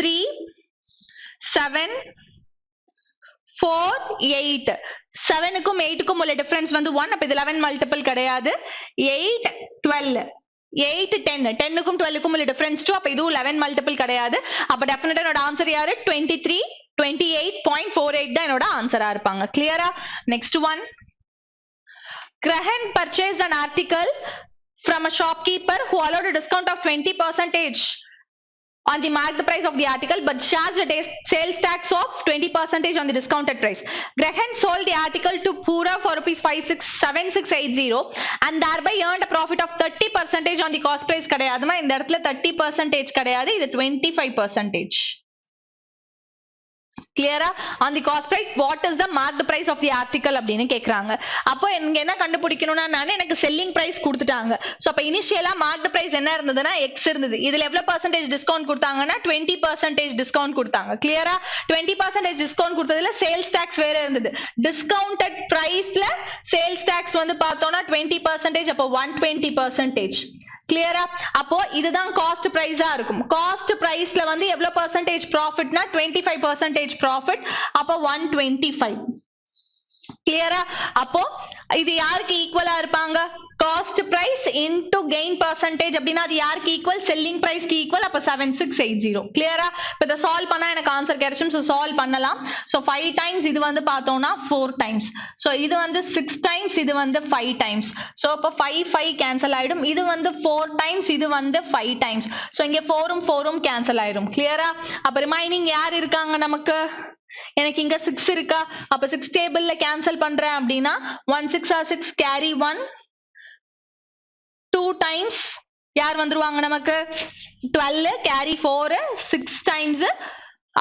3 7 4 8. 7 க்கும் 8 க்கும் உள்ள டிஃபரன்ஸ் வந்து 1. அப்ப இது 11 மல்டிபிள் கிடையாது. 8 12, 8 10, 10 க்கும் 12 க்கும் உள்ள டிஃபரன்ஸ் 2. அப்ப இது 11 மல்டிபிள் கிடையாது. அப்ப டெஃபினட்டா என்னோட ஆன்சர் யாரு? 23 28.48 தான் என்னோட ஆன்சரா இருப்பாங்க. கிளியரா? Next one. Graham purchased an article from a shopkeeper who allowed a discount of 20% on the marked price of the article but charged a sales tax of 20% on the discounted price. Graham sold the article to Pura for rupees 7680 and thereby earned a profit of 30% on the cost price. கிடையாதுமா, இந்த இடத்துல 30% கிடையாது, இது 25%. கிளியரா? on the cost price what is the marked price of the article அப்படின்னு கேக்குறாங்க. அப்போ எனக்கு என்ன கண்டுபிடிக்கணும்னா எனக்கு செல்லிங் பிரைஸ் கொடுத்துட்டாங்க. சோ அப்ப இனிஷியலா மார்க்ட் பிரைஸ் என்ன இருந்ததுன்னா x இருந்தது. இதுல எவ்வளவு பர்சன்டேஜ் டிஸ்கவுண்ட் கொடுத்தாங்கன்னா 20% டிஸ்கவுண்ட் கொடுத்தாங்க. கிளியரா? 20% டிஸ்கவுண்ட் கொடுத்ததுல சேல்ஸ் டாக்ஸ் வேற இருந்தது. டிஸ்கவுண்டட் பிரைஸ்ல சேல்ஸ் டாக்ஸ் வந்து பார்த்தோம்னா 20%. அப்போ 120%. கிளியரா? அப்போ இதுதான் காஸ்ட் பிரைஸா இருக்கும். காஸ்ட் பிரைஸ்ல வந்து எவ்வளவு பர்சன்டேஜ் ப்ராஃபிட்னா 25% ப்ராஃபிட். அப்போ 125. கிளியரா? அப்போ இது யாருக்கு ஈக்குவலா இருப்பாங்க? Cost price into gain percentage அப்படின்னா அது யாருக்கு ஈக்குவல்? Selling பிரைஸ்க்கு equal. அப்ப 7680. கிளியரா? இப்ப இத சால்வ் பண்ணா எனக்கு ஆன்சர் கிடைச்சும். சோ சால்வ் பண்ணலாம். சோ 5 டைம்ஸ் இது வந்து பார்த்தோம்னா 4 டைம்ஸ். சோ இது வந்து 6 டைம்ஸ், இது வந்து 5 டைம்ஸ். சோ அப்ப 5 5 கேன்சல் ஆயிடும். இது வந்து 4 டைம்ஸ், இது வந்து 5 டைம்ஸ். சோ இங்க 4ம் 4ம் கேன்சல் ஆயிடும். கிளியரா? அப்ப ரிமைனிங் யார் இருக்காங்க நமக்கு? எனக்கு இங்க 6 இருக்கா? அப்ப 6 டேபிள்ல கேன்சல் பண்றேன் அப்படின்னா 1 6 are 6 கேரி 1 2 டைம்ஸ் யார் வந்துருவாங்க நமக்கு? 12 கேரி 4 6 டைம்ஸ்.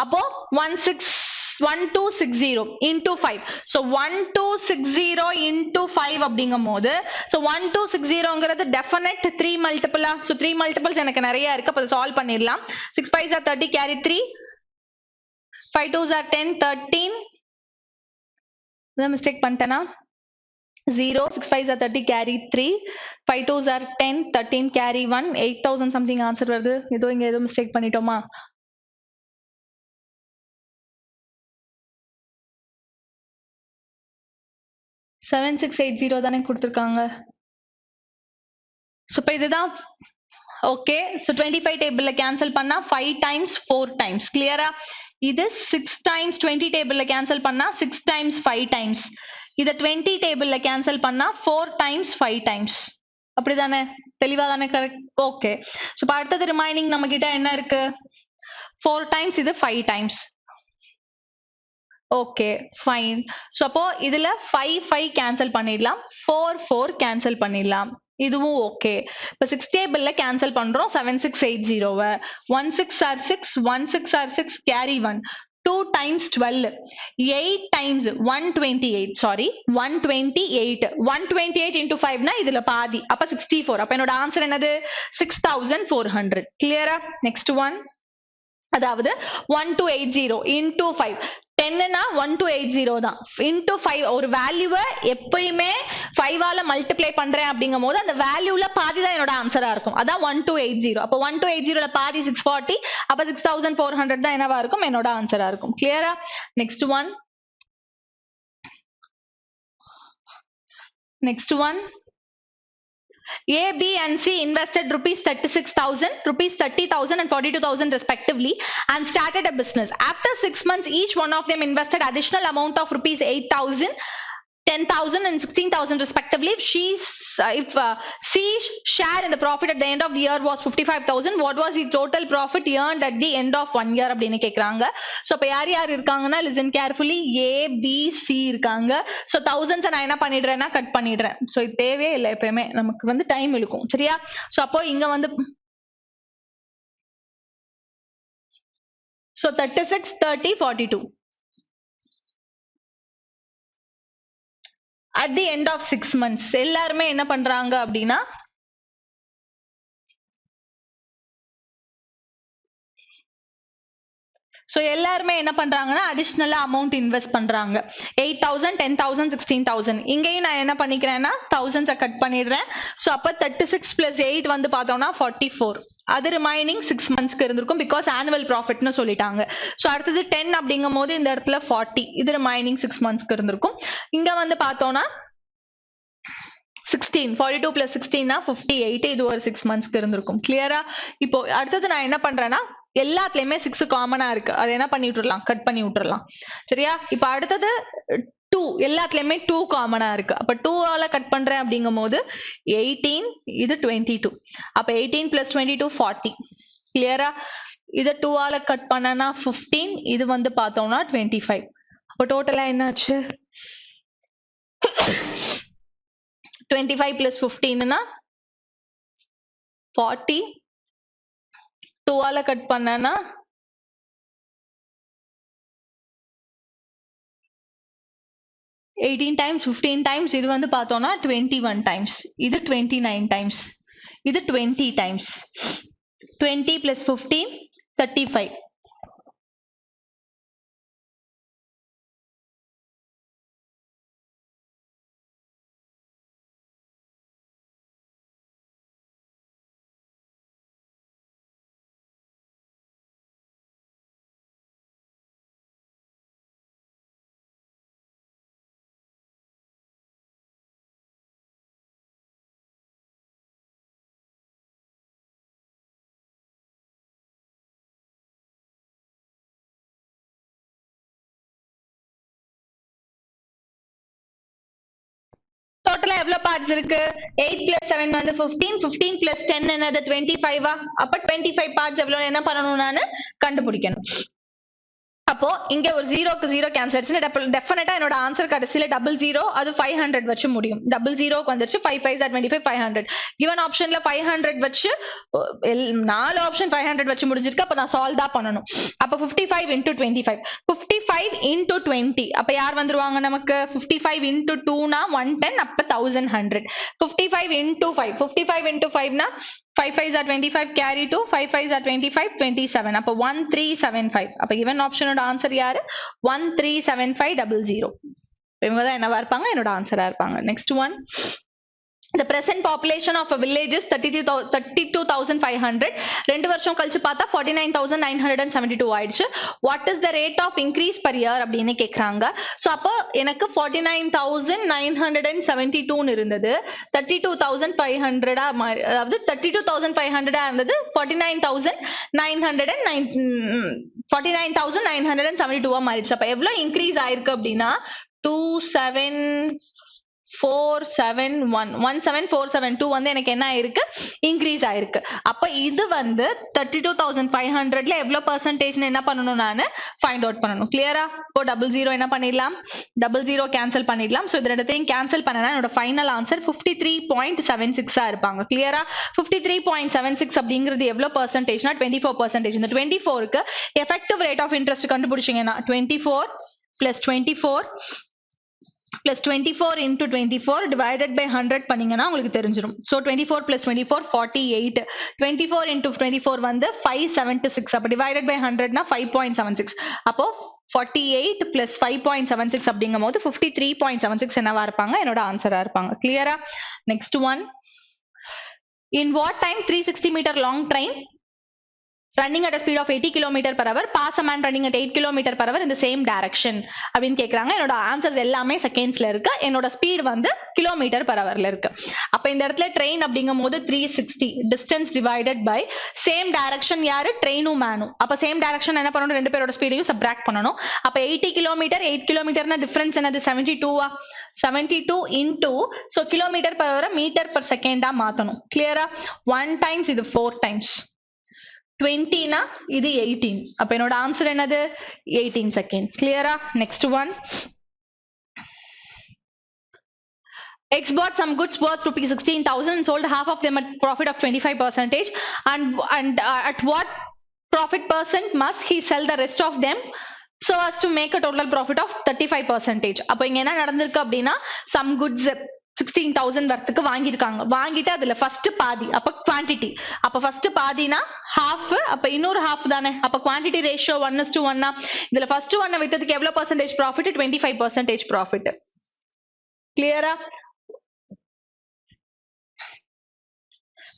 அப்போ 1260 into 5. so 1260 into 5 அப்படிங்கும்போது so 1260ங்கிறது டெஃபினட் 3 மல்டிபிளா? so 3 மல்டிபிள்ஸ் எனக்கு நிறைய இருக்கு. அப்ப சால்வ் பண்ணிடலாம். 6 5s are 30 carry 3, 5 2s are 10 13. இத மிஸ்டேக் பண்ணிட்டேனா? 0, 6 5s are 30, carry 3, 5 2s are 10, 13, carry 1, 8000 something answer வருது. இங்க ஏதோ மிஸ்டேக் பண்ணிட்டோமா? 7680 தானே கொடுத்திருக்காங்க. சோ இப்போ இதுதான் ஓகே. சோ 25 டேபிள்ல கேன்சல் பண்ணா 5 டைம்ஸ் 4 டைம்ஸ். கிளியரா? இது 6 டைம்ஸ் 20 டேபிள்ல கேன்சல் பண்ணா 6 டைம்ஸ் 5 டைம்ஸ். இத 20 டேபிள்ல கேன்சல் பண்ணா 4 டைம்ஸ் 5 டைம்ஸ். அப்படிதானே? தெளிவா தானே? கரெக்ட். ஓகே. சோ இப்போ அடுத்தது ரிமைனிங் நம்ம கிட்ட என்ன இருக்கு? 4 டைம்ஸ் இது 5 டைம்ஸ். Okay fine. சோ அப்போ இதுல 5 5 கேன்சல் பண்ணிடலாம், 4 4 கேன்சல் பண்ணிடலாம். இதுவும் ஓகே. இப்போ 6 டேபிள்ல கேன்சல் பண்றோம் 7680 1 6 are 6 1 6 are 6 carry 1 2 times 12 8 times 128 sorry 128 128 into 5 னா இதுல பாதி அப்ப 64. அப்ப என்னோட ஆன்சர் என்னது? 6400. கிளியரா? நெக்ஸ்ட் ஒன், அதாவது 1280 into 5 10 னா 1280 தான். into 5 ஒரு வேல்யூவை எப்பயுமே 5 ஆல மல்டிப்ளை பண்றேன் அப்படிங்கும்போது அந்த வேல்யூல பாதி தான் என்னோட ஆன்சரா இருக்கும். அதான் 1280. அப்ப 1280ல பாதி 640, அப்ப 6400 தான் என்னவா இருக்கும்? என்னோட ஆன்சரா இருக்கும். கிளியரா? Next one, next one, A, B and C invested rupees 36,000, rupees 30,000 and 42,000 respectively and started a business. After 6 months, each one of them invested additional amount of rupees 8,000, 10,000 and 16,000 respectively. If C's share in the profit at the end of the year was 55,000, what was the total profit earned at the end of 1 year அப்படின்னு கேக்குறாங்க. சோ இப்ப யார் யார் இருக்காங்கன்னா listen carefully, A, B, C இருக்காங்க. சோ thousands நான் என்ன பண்ணிடுறேன்னா கட் பண்ணிடுறேன். சோ இது தேவையே இல்லை, எப்பயுமே நமக்கு வந்து டைம் இழுக்கும். சரியா? சோ அப்போ இங்க வந்து so 36 30 42 at the end of 6 months எல்லாருமே என்ன பண்றாங்க அப்படின்னா சோ எல்லாருமே என்ன பண்றாங்கன்னா அடிஷனலா அமௌண்ட் இன்வெஸ்ட் பண்றாங்க. 8,000 10,000 16,000. இங்கேயும் நான் என்ன பண்ணிக்கிறேன்னா thousands கட் பண்ணிடுறேன். சோ அப்ப 36 plus 8 வந்து பார்த்தோம்னா 44. அது ரிமைனிங் 6 மந்த்ஸ்க்கு இருந்திருக்கும் பிகாஸ் ஆனுவல் ப்ராஃபிட்னு சொல்லிட்டாங்க. சோ அடுத்தது 10 அப்படிங்கும் போது இந்த இடத்துல 40. இது ரிமைனிங் 6 மந்த்ஸ்க்கு இருந்திருக்கும். இங்க வந்து பார்த்தோம்னா 16 42 plus 16 னா 58. இது ஒரு 6 மந்த்ஸ்க்கு இருந்திருக்கும். கிளியரா? இப்போ அடுத்தது நான் என்ன பண்றேன்னா எல்லாத்துலயுமே 6 காமனா இருக்கு, அதை என்ன பண்ணி விட்டுறலாம்? கட் பண்ணி விட்டுறலாம். சரியா? இப்ப அடுத்தது 2 எல்லாத்துலயுமே 2 காமனா இருக்கு. அப்ப 2 ஆல கட் பண்றேன் அப்படிங்கும் போது 18 இது 22. அப்ப 18 plus 22 40. கிளியரா? இத 2 ஆல கட் பண்ணனா 15. இது வந்து பார்த்தோம்னா 25. அப்ப டோட்டலா என்னாச்சு? 25 plus 15 னா 40. 2 ஆல கட் பண்ணனா 18 times 15 times. இது வந்து பார்த்தோம்னா 21 times. இது 29 times. இது 20 times. 20 plus 15 35. டோட்டலா எவ்வளவு பார்ட்ஸ் இருக்கு? 8 plus 7 வந்து 15. 15 plus 10 என்னது? 25. அப்ப 25 பார்ட்ஸ் எவ்வளவு என்ன பண்ணணும்? நானு கண்டுபிடிக்கணும். அப்போ இங்க ஒரு 0க்கு 0 கேன்சல் ஆயிடுச்சு. டெஃபினட்டா என்னோட ஆன்சர் கடைசியில 00 அது 500 வச்சு முடியும். 00க்கு வந்துருச்சு. 5 5s are 25 500. given ஆப்ஷன்ல 500 வச்சு 4 ஆப்ஷன் 500 வச்சு முடிஞ்சிருக்கு. அப்ப நான் சால்வ் தான் பண்ணணும். அப்ப 55 into 25 55 into 20. அப்ப யார் வந்துருவாங்க நமக்கு? 55 into 2 னா 110. அப்ப 1100. 55 into 5 55 into 5 னா 5 5s are 25 carry 2 5 5s are 25 27. அப்ப 1375. அப்ப given ஆப்ஷனோட ஆன்சர் யாரு? 137500. இவங்க தான் என்னவா இருப்பாங்க என்னோட ஆன்சரா இருப்பாங்க. Next one, the present population of a village is 32,500. 2 வருஷம் கழிச்சு பார்த்தா 49,972 ஆயிடுச்சு. what is the rate of increase per year அப்படின்னு கேக்குறாங்க. சோ அப்போ எனக்கு 49,972 இருந்தது, 32,500 அதாவது 32,500 இருந்தது 49,972 மாறிடுச்சு. அப்ப எவ்வளவு இன்க்ரீஸ் ஆயிருக்கு அப்படின்னா 17472 வந்து எனக்கு என்ன ஆயிருக்கு, இன்க்ரீஸ் ஆயிருக்கு. அப்ப இது வந்து 32,500ல எவ்வளவு பெர்சன்டேஜ் என்ன பண்ணணும், நான் ஃபைண்ட் அவுட் பண்ணணும். கிளியரா? இப்போ 00 என்ன பண்ணிடலாம், 00 கேன்சல் பண்ணிடலாம். சோ இது ரெண்டுத்தையும் கேன்சல் பண்ணனா என்னோட ஃபைனல் ஆன்சர் 53.76 இருப்பாங்க. கிளியரா? 53.76 அப்படிங்கிறது எவ்வளவு பெர்சன்டேஜ்னா 24%. இந்த 24க்கு எஃபெக்டிவ் ரேட் ஆஃப் இன்ட்ரெஸ்ட் கண்டுபிடிச்சீங்கன்னா 24 plus 24 plus 24 into 24 divided by 100 பண்ணீங்கன்னா உங்களுக்கு தெரிஞ்சிரும். So 24 plus 24 48, 24 into 24 வந்து 576. அப்ப divided by 100 னா 5.76. அப்போ 48 plus 5.76 அப்படிங்கும்போது 53.76 என்னவா இருப்பாங்க, என்னோட ஆன்சரா இருப்பாங்க. கிளியரா? Next one, in what time 360 meter long train running at a speed of 80 km per hour pass a man running at 8 km per hour in the same direction அப்படின்னு கேக்குறாங்க. என்னோட ஆன்சர்ஸ் எல்லாமே செகண்ட்ஸ்ல இருக்கு, என்னோட ஸ்பீட் வந்து கிலோமீட்டர் பர் ஹவர்ல இருக்கு. அப்ப இந்த இடத்துல ட்ரெயின் அப்படிங்கும்போது 360 distance divided by same direction யாரு, ட்ரெயினும் மேனும். அப்ப சேம் டைரக்ஷன் என்ன பண்ணணும், ரெண்டு பேரோட ஸ்பீடையும் சப்ட்ராக்ட் பண்ணணும். அப்ப 80 கிலோமீட்டர் 8 கிலோமீட்டர்னா டிஃபரன்ஸ் என்னது, 72 72 into so kilometre per hour metre per செகண்டா மாத்தணும். கிளியரா? 1 டைம்ஸ் இது 4 டைம்ஸ் 20 னா இது 18. அப்ப என்னோட ஆன்சர் என்னது, 18 செகண்ட். கிளியரா? Next one, X bought some goods worth rupees 16,000 and sold half of them at profit of 25%, and at what profit percent must he sell the rest of them so as to make a total profit of 35%. அப்ப இங்க என்ன நடந்திருக்கு அப்படின்னா some goods 16,000 வர்த்துக்கு வாங்கியிருக்காங்க, வாங்கிட்டு அதுல ஃபர்ஸ்ட் பாதி, அப்ப குவான்டிட்டி, அப்ப ஃபர்ஸ்ட் பாதினா half, அப்ப இன்னொரு half தானே, அப்ப குவான்டிட்டி ரேஷியோ 1:1. இதுல ஃபர்ஸ்ட் ஒன்ன வித்ததுக்கு எவ்வளவு பர்சன்டேஜ் ப்ராஃபிட், 25% ப்ராஃபிட். கிளியரா?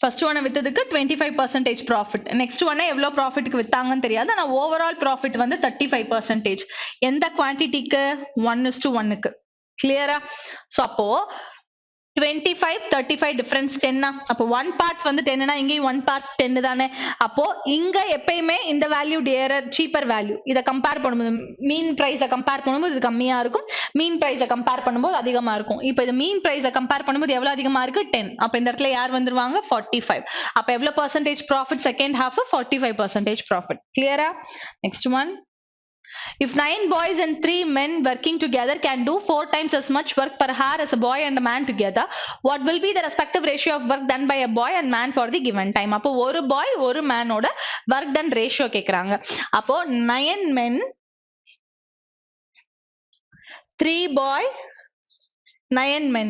ஃபர்ஸ்ட் ஒன்ன வித்ததுக்கு 25% ப்ராஃபிட். நெக்ஸ்ட் ஒன்ன எவ்வளவு ப்ராஃபிட்க்கு வித்தாங்கன்னு தெரியாது, ஆனா ஓவரால் ப்ராஃபிட் வந்து 35%. எந்த குவான்டிட்டிக்கு, 1:1க்கு. கிளியரா? சோ அப்போ 25 35 டிஃபரன்ஸ் 10. அப்போ 1 பார்ட்ஸ் வந்து 10 னா இங்கே 1 பார்ட் 10 தானே. அப்போ இங்க எப்பயுமே இந்த வேல்யூ டியரர் சீப்பர் வேல்யூ, இத கம்பேர் பண்ணும்போது மீன் பிரைஸை கம்பேர் பண்ணும்போது இது கம்மியா இருக்கும், மீன் பிரைஸை கம்பேர் பண்ணும்போது அதிகமா இருக்கும். இப்போ இது மீன் பிரைஸை கம்பேர் பண்ணும்போது எவ்வளவு அதிகமா இருக்கு, 10. அப்ப இந்த இடத்துல யார் வந்துருவாங்க, 45. அப்ப எவ்வளவு percentage profit, second half 45% profit. கிளியரா? Next one, if 9 boys and 3 men working together can do 4 times as much work per hour as a boy and a man together, what will be the respective ratio of work done by a boy and man for the given time? அப்போ ஒரு boy ஒரு man ஓட work done ratio கேக்குறாங்க. அப்போ 9 men 3 boy 9 men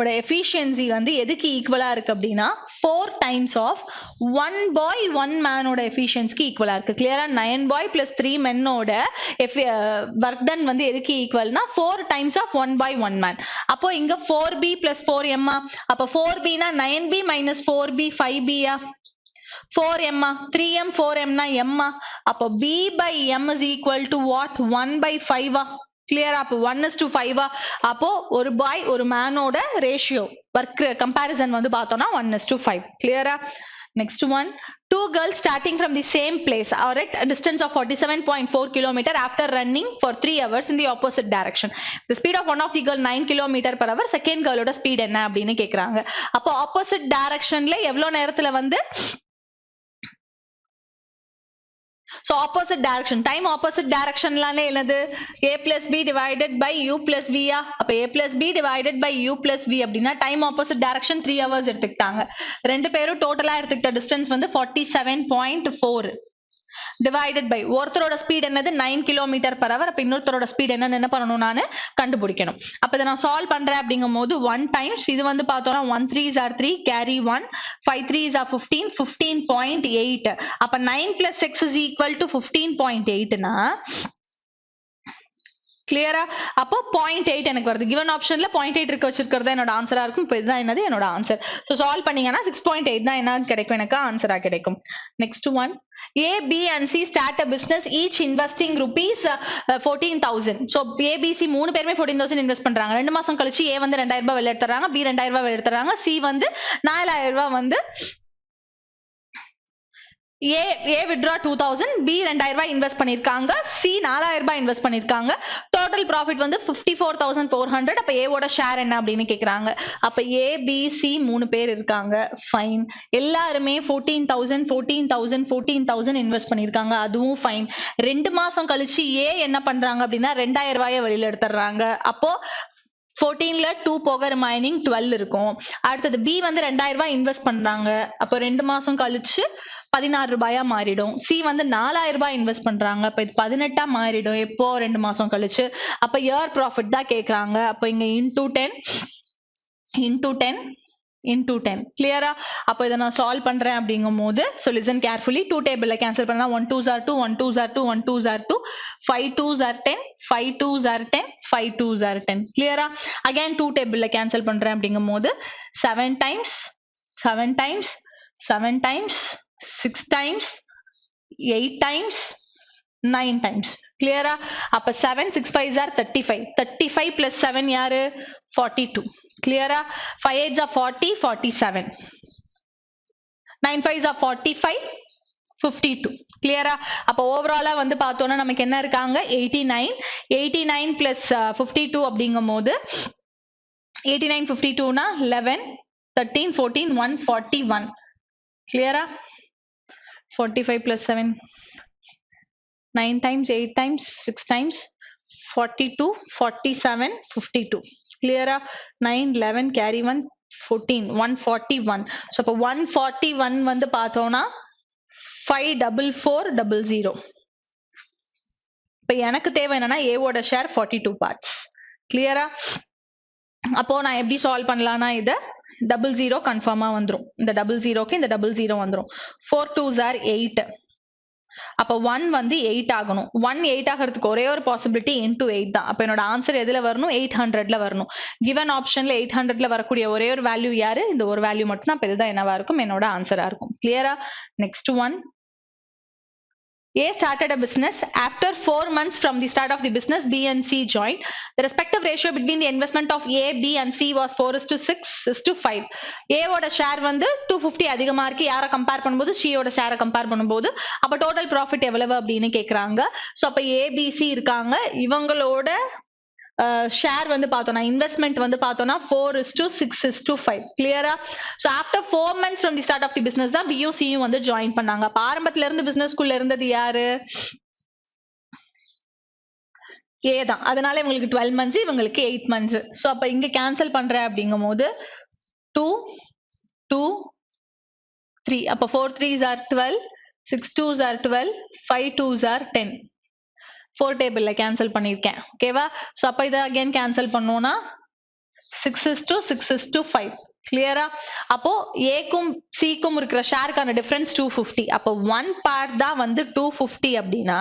ஓட எஃபிஷியன்சி வந்து எதுக்கு ஈக்குவலா இருக்கு அப்படின்னா 4 டைம்ஸ் ஆஃப் 1 பாய் 1 மேனோட எஃபிஷியன்சிக்கு ஈக்குவலா இருக்கு. கிளியரா? 9 பாய் பிளஸ் 3 மென்னோட ஒர்க் டன் வந்து எதுக்கு ஈக்குவல்னா 4 டைம்ஸ் ஆஃப் 1 பாய் 1 மேன். அப்போ இங்க 4b பிளஸ் 4m, அப்ப 4b னா 9b minus 4b 5b, 4m 3m 4m னா m, அப்போ b by m is equal to what, 1 by 5. கிளியரா? அப்போ 1:5. அப்போ ஒரு பாய் ஒரு மேனோட ரேஷியோ ஒர்க் கம்பேரிசன் வந்து பார்த்தோம்னா 1:5. கிளியரா? Next one, 2 girls starting from the same place are at a distance of 47.4 km after running for 3 hours in the opposite direction. The speed of one of the girl 9 km per hour. Second girl ஓட ஸ்பீட் என்ன அப்படின்னு கேக்குறாங்க. அப்போ ஆப்போசிட் டைரக்ஷன்ல எவ்வளவு நேரத்துல வந்து, so opposite direction, time opposite direction லானே என்னது, a plus b divided by u plus v. அப்ப a plus b divided by u plus v அப்படின்னா time opposite direction 3 hours எடுத்துக்கிட்டாங்க. ரெண்டு பேரும் டோட்டலா எடுத்துக்கிட்ட டிஸ்டன்ஸ் வந்து 47.4 divided by ஒருத்தரோட ஸ்பீட் என்னது 9 km per hour. அப்ப இன்னொருத்தரோட ஸ்பீட் என்னன்னு என்ன பண்ணணும், நான் கண்டுபிடிக்கணும். அப்ப இதை நான் சால்வ் பண்றேன் அப்படிங்கும்போது 1 டைம்ஸ் இது வந்து பார்த்தோம்னா 1 3s are 3 carry 1, 5 3s are 15, 15.8. அப்ப 9 plus 6 is equal to 15.8 னா கிளியரா? அப்போ 0.8 எனக்கு வருது. given ஆப்ஷன்ல 0.8 இருக்க வச்சிருக்கிறது என்னோட ஆன்சரா இருக்கும். இப்போ இதுதான் என்னது என்னோட ஆன்சர். ஸோ சால்வ் பண்ணீங்கன்னா 6.8 தான் என்ன கிடைக்கும், எனக்கு ஆன்சரா கிடைக்கும். Next one, A, B and C start a business each investing rupees 14,000. So A, B, C 3 பேருமே 14,000 இன்வெஸ்ட் பண்றாங்க. 2 மாசம் கழிச்சு A வந்து 2,000 ரூபாய் வெளில எடுத்துறாங்க, B 2,000 ரூபாய் வெளில எடுத்துறாங்க, C வந்து 4,000 ரூபாய் வந்து A withdraw 2,000, B 2,000 ரூபாய் இன்வெஸ்ட் பண்ணிருக்காங்க, C 4,000 ரூபாய் இன்வெஸ்ட் பண்ணிருக்காங்க. டோட்டல் ப்ராஃபிட் வந்து 54,400. அப்ப A ஓட ஷேர் என்ன அப்படின்னு கேக்குறாங்க. அப்ப A, B, C 3 பேர் இருக்காங்க. ஃபைன். எல்லாருமே 14,000 இன்வெஸ்ட் பண்ணிருக்காங்க. அதுவும் ஃபைன். 2 மாசம் கழிச்சு A என்ன பண்றாங்க அப்படின்னா 2,000 ரூபாயை வெளியில எடுத்துறாங்க. அப்போ 14ல 2 போக ரிமைனிங் 12 இருக்கும். அடுத்தது B வந்து 2,000 ரூபாய் இன்வெஸ்ட் பண்றாங்க. அப்போ 2 மாசம் கழிச்சு 16 ரூபாயா மாறிடும். C வந்து 4,000 ரூபாய் இன்வெஸ்ட் பண்றாங்க. அப்ப இது 18 மாறிடும். எப்போ 2 மாசம் கழிச்சு. அப்ப இயர் ப்ராஃபிட் தான் கேக்குறாங்க. அப்ப இங்க into 10 கிளியரா? அப்ப இதை நான் சால்வ் பண்றேன் அப்படிங்கும் போது, so listen carefully, 2 டேபிள்ல கேன்சல் பண்ணா 1 2s are 2, 1 2s are 2, 1 2s are 2, 5 2s are 10, 5 2s are 10, 5 2s are 10. கிளியரா? அகைன் 2 டேபிள்ல கேன்சல் பண்றேன் அப்படிங்கும் போது 7 times 7 times 7 times 6 times 8 times 9 times. கிளியரா? அப்ப 7 6 5s are 35. 35 plus 7 யாரு? 42. கிளியரா? 5 8s are 40, 47. 9 5s are 45, 52. கிளியரா? அப்ப ஓவராலா வந்து பார்த்தோம்னா நமக்கு என்ன இருக்காங்க? 89. 89 plus 52 அப்படிங்கும் போது 89 52 னா 11 13 14 141. கிளியரா? 45 plus 7 9 times 8 times 6 times 42 47 52. கிளியரா? 9 11 carry 1 14 141. so அப்ப 141 வந்து பார்த்தோம்னா 54400. இப்ப எனக்கு தேவை என்னன்னா A ஓட ஷேர் 42 பார்ட்ஸ். கிளியரா? அப்போ நான் எப்படி சால்வ் பண்ணலாம்னா இத 00 கன்ஃபார்மா வந்துரும். இந்த 00க்கு இந்த 00 வந்துரும். 4 2s are 8. அப்ப 1 வந்து 8 ஆகணும். 1 8 ஆகிறதுக்கு ஒரே ஒரு பாசிபிலிட்டி into 8 தான். அப்ப என்னோட ஆன்சர் எதுல வரணும்? 800ல வரணும். given ஆப்ஷன்ல 800ல வரக்கூடிய ஒரே ஒரு வேல்யூ யாரு? இந்த ஒரு வேல்யூ மட்டும் தான். அப்ப இதுதான் என்னவா இருக்கும்? என்னோட ஆன்சரா இருக்கும். கிளியரா? Next one, A started a business. After 4 months from the start of the business, B and C joined. The respective ratio between the investment of A, B and C was 4:6:5. A ஓட ஷேர் வந்து 250 அதிகமா இருக்கு. யாரை கம்பேர் பண்ணும்போது? C ஓட ஷேரை கம்பேர் பண்ணும்போது. அப்ப டோட்டல் ப்ராஃபிட் எவ்வளவு அப்படின்னு கேக்குறாங்க. சோ அப்ப A, B, C இருக்காங்க. இவங்களோட ஷேர் வந்து பார்த்தோம்னா இன்வெஸ்ட்மெண்ட் வந்து பார்த்தோம்னா 4:6:5. கிளியரா? So after 4 months from the start of the business தான் பியும் சியும் வந்து ஜாயின் பண்ணாங்க. அப்ப ஆரம்பத்துல இருந்து பிசினஸ்க்குள்ள இருந்தது யாரு? A தான். அதனால இவங்களுக்கு 12 months, இவங்களுக்கு 8 months. சோ அப்ப இங்க கேன்சல் பண்றேன் அப்படிங்கும் போது 2 2 3. அப்ப 4 3s are 12, 6 2s are 12, 5 2s are 10. 4 டேபிள்ல கேன்சல் பண்ணிருக்கேன். ஓகேவா? சோ அப்ப இத அகைன் கேன்சல் பண்ணோம்னா 6:6:5. கிளியரா? அப்போ ஏக்கும் சிக்கும் இருக்கிற ஷேருக்கான டிஃபரன்ஸ் 250. அப்போ 1 பார்ட் தான் வந்து 250 அப்படின்னா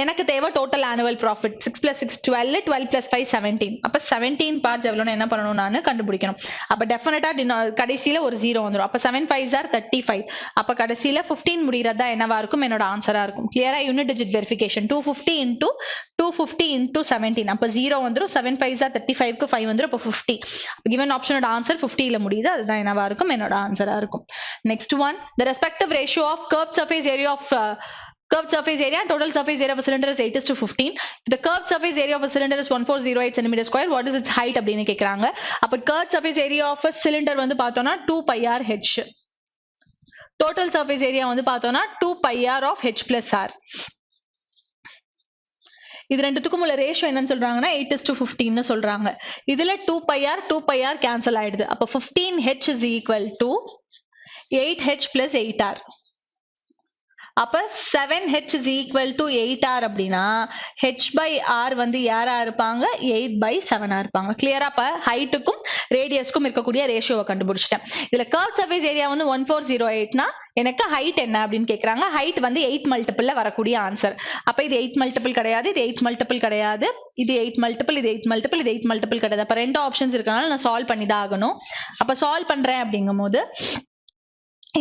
எனக்கு தேவை டோட்டல் ஆனுவல் ப்ராஃபிட் 6 + 6 12, 12 + 5 17. அப்ப 17 பார்ட்ஸ் எவ்வளவுன்னு என்ன பண்ணணும்? நான் கண்டுபிடிக்கணும். அப்ப டெஃபினட்டா கடைசியில ஒரு 0 வந்துரும். அப்ப 7 5s are 35. அப்ப கடைசியில 15 முடியறதா என்னவா இருக்கும்? என்னோட ஆன்சரா இருக்கும். கிளியரா? Unit digit verification 250 into 17. அப்ப 0 வந்துரும். 7 5s are 35க்கு 5 வந்துரும். அப்ப 50. given ஆப்ஷனோட ஆன்சர் 50ல முடியுது. அதுதான் என்னவா இருக்கும்? என்னோட ஆன்சரா இருக்கும். Next one, the respective ratio of curved surface area of curved surface area and total surface area of a cylinder is 8:15. If the curved surface area of a cylinder is 1408 cm square, what is its height அப்படின்னு கேக்குறாங்க. அப்ப curved surface area of a cylinder வந்து பார்த்தோம்னா 2πr/h. total surface area வந்து பார்த்தோம்னா 2πr of h plus r. இது ரெண்டுத்துக்கும் உள்ள ரேஷியோ என்னன்னு சொல்றாங்கன்னா 8:15 சொல்றாங்க. இதுல 2πr கேன்சல் ஆயிடுது. அப்ப 15h is equal to 8h plus 8r. அப்ப 7h is equal to 8r அப்படின்னா h by r வந்து யாரா இருப்பாங்க 8 by 7 இருப்பாங்க. கிளியரா? அப்ப ஹைட்டுக்கும் ரேடியஸ்க்கும் இருக்கக்கூடிய ரேஷியோவை கண்டுபிடிச்சிட்டேன். இதுல கர்வ் சர்ஃபேஸ் ஏரியா வந்து 1408னா எனக்கு ஹைட் என்ன அப்படின்னு கேக்குறாங்க. ஹைட் வந்து 8 மல்டிபிள்ல வரக்கூடிய ஆன்சர். அப்ப இது 8 மல்டிபிள் கிடையாது, இது 8 மல்டிபிள் கிடையாது, இது 8 மல்டிபிள், இது 8 மல்டிபிள், இது 8 மல்டிபிள் கிடையாது. அப்ப ரெண்டு ஆப்ஷன்ஸ் இருக்கனால நான் சால்வ் பண்ணி தான் ஆகணும். அப்ப சால்வ் பண்றேன் அப்படிங்கும்போது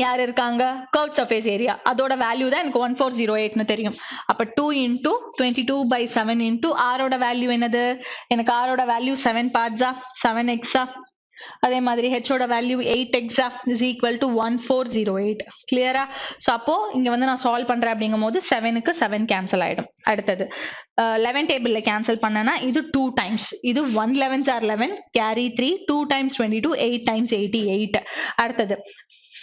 யார் இருக்காங்க? கர்வ் சர்ஃபேஸ் ஏரியா அதோட வேல்யூ தான் எனக்கு 1408னு தெரியும். அப்ப 2 into 22/7 into r ஓட வேல்யூ என்னது? எனக்கு r ஓட வேல்யூ 7 பார்ட்ஸா 7x அதே மாதிரி h ஓட value 8x is equal to 1408. கிளியரா? சோ அப்போ இங்க வந்து நான் சால்வ் பண்றேன் அப்படிங்கும்போது 7க்கு 7 கேன்சல் ஆயிடும். அடுத்தது 11 டேபிள்ல கேன்சல் பண்ணனா இது 2 டைம்ஸ், இது 1 11s are 11 carry 3 2 times 22 8 times 88. அடுத்தது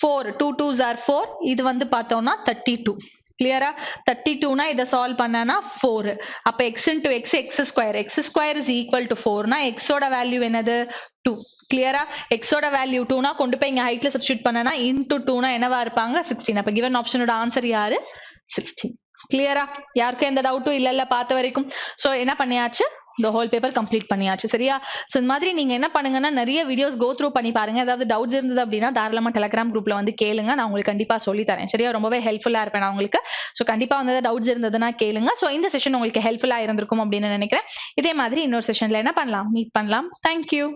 4 2 2s are 4 இது வந்து பார்த்தோம்னா 32. கிளியரா? 32னா இத சால்வ் பண்ணனா 4. அப்ப x into x x square is equal to 4னா x ஓட வேல்யூ என்னது 2. கிளியரா? x ஓட வேல்யூ 2னா கொண்டு போய் இங்க ஹைட்ல சப்ஸ்டிட்யூட் பண்ணனா into 2னா என்னவா இருப்பாங்க 16. அப்ப given ஆப்ஷனோட ஆன்சர் யாரு 16. கிளியரா? யாருக்கும் எந்த டவுட்டும் இல்ல பார்த்த வரைக்கும். சோ என்ன பண்ணியாச்சு? the whole paper complete பண்ணியாச்சு. சரியா? சோ இந்த மாதிரி நீங்க என்ன பண்ணுங்கன்னா நிறைய வீடியோஸ் கோ த்ரூ பண்ணி பாருங்க. ஏதாவது டவுட்ஸ் இருந்தது அப்படின்னா தாராளமா டெலிகிராம் குரூப்ல வந்து கேளுங்க, நான் உங்களுக்கு கண்டிப்பா சொல்லி தரேன். சரியா? ரொம்பவே ஹெல்ப்ஃபுல்லா இருப்பேன் நான் உங்களுக்கு. சோ கண்டிப்பா வந்து டவுட்ஸ் இருந்ததுன்னா கேளுங்க. சோ இந்த செஷன் உங்களுக்கு ஹெல்ப்ஃபுல்லா இருந்திருக்கும் அப்படின்னு நினைக்கிறேன். இதே மாதிரி இன்னொரு செஷன்ல என்ன பண்ணலாம் மீட் பண்ணலாம். தேங்க்யூ.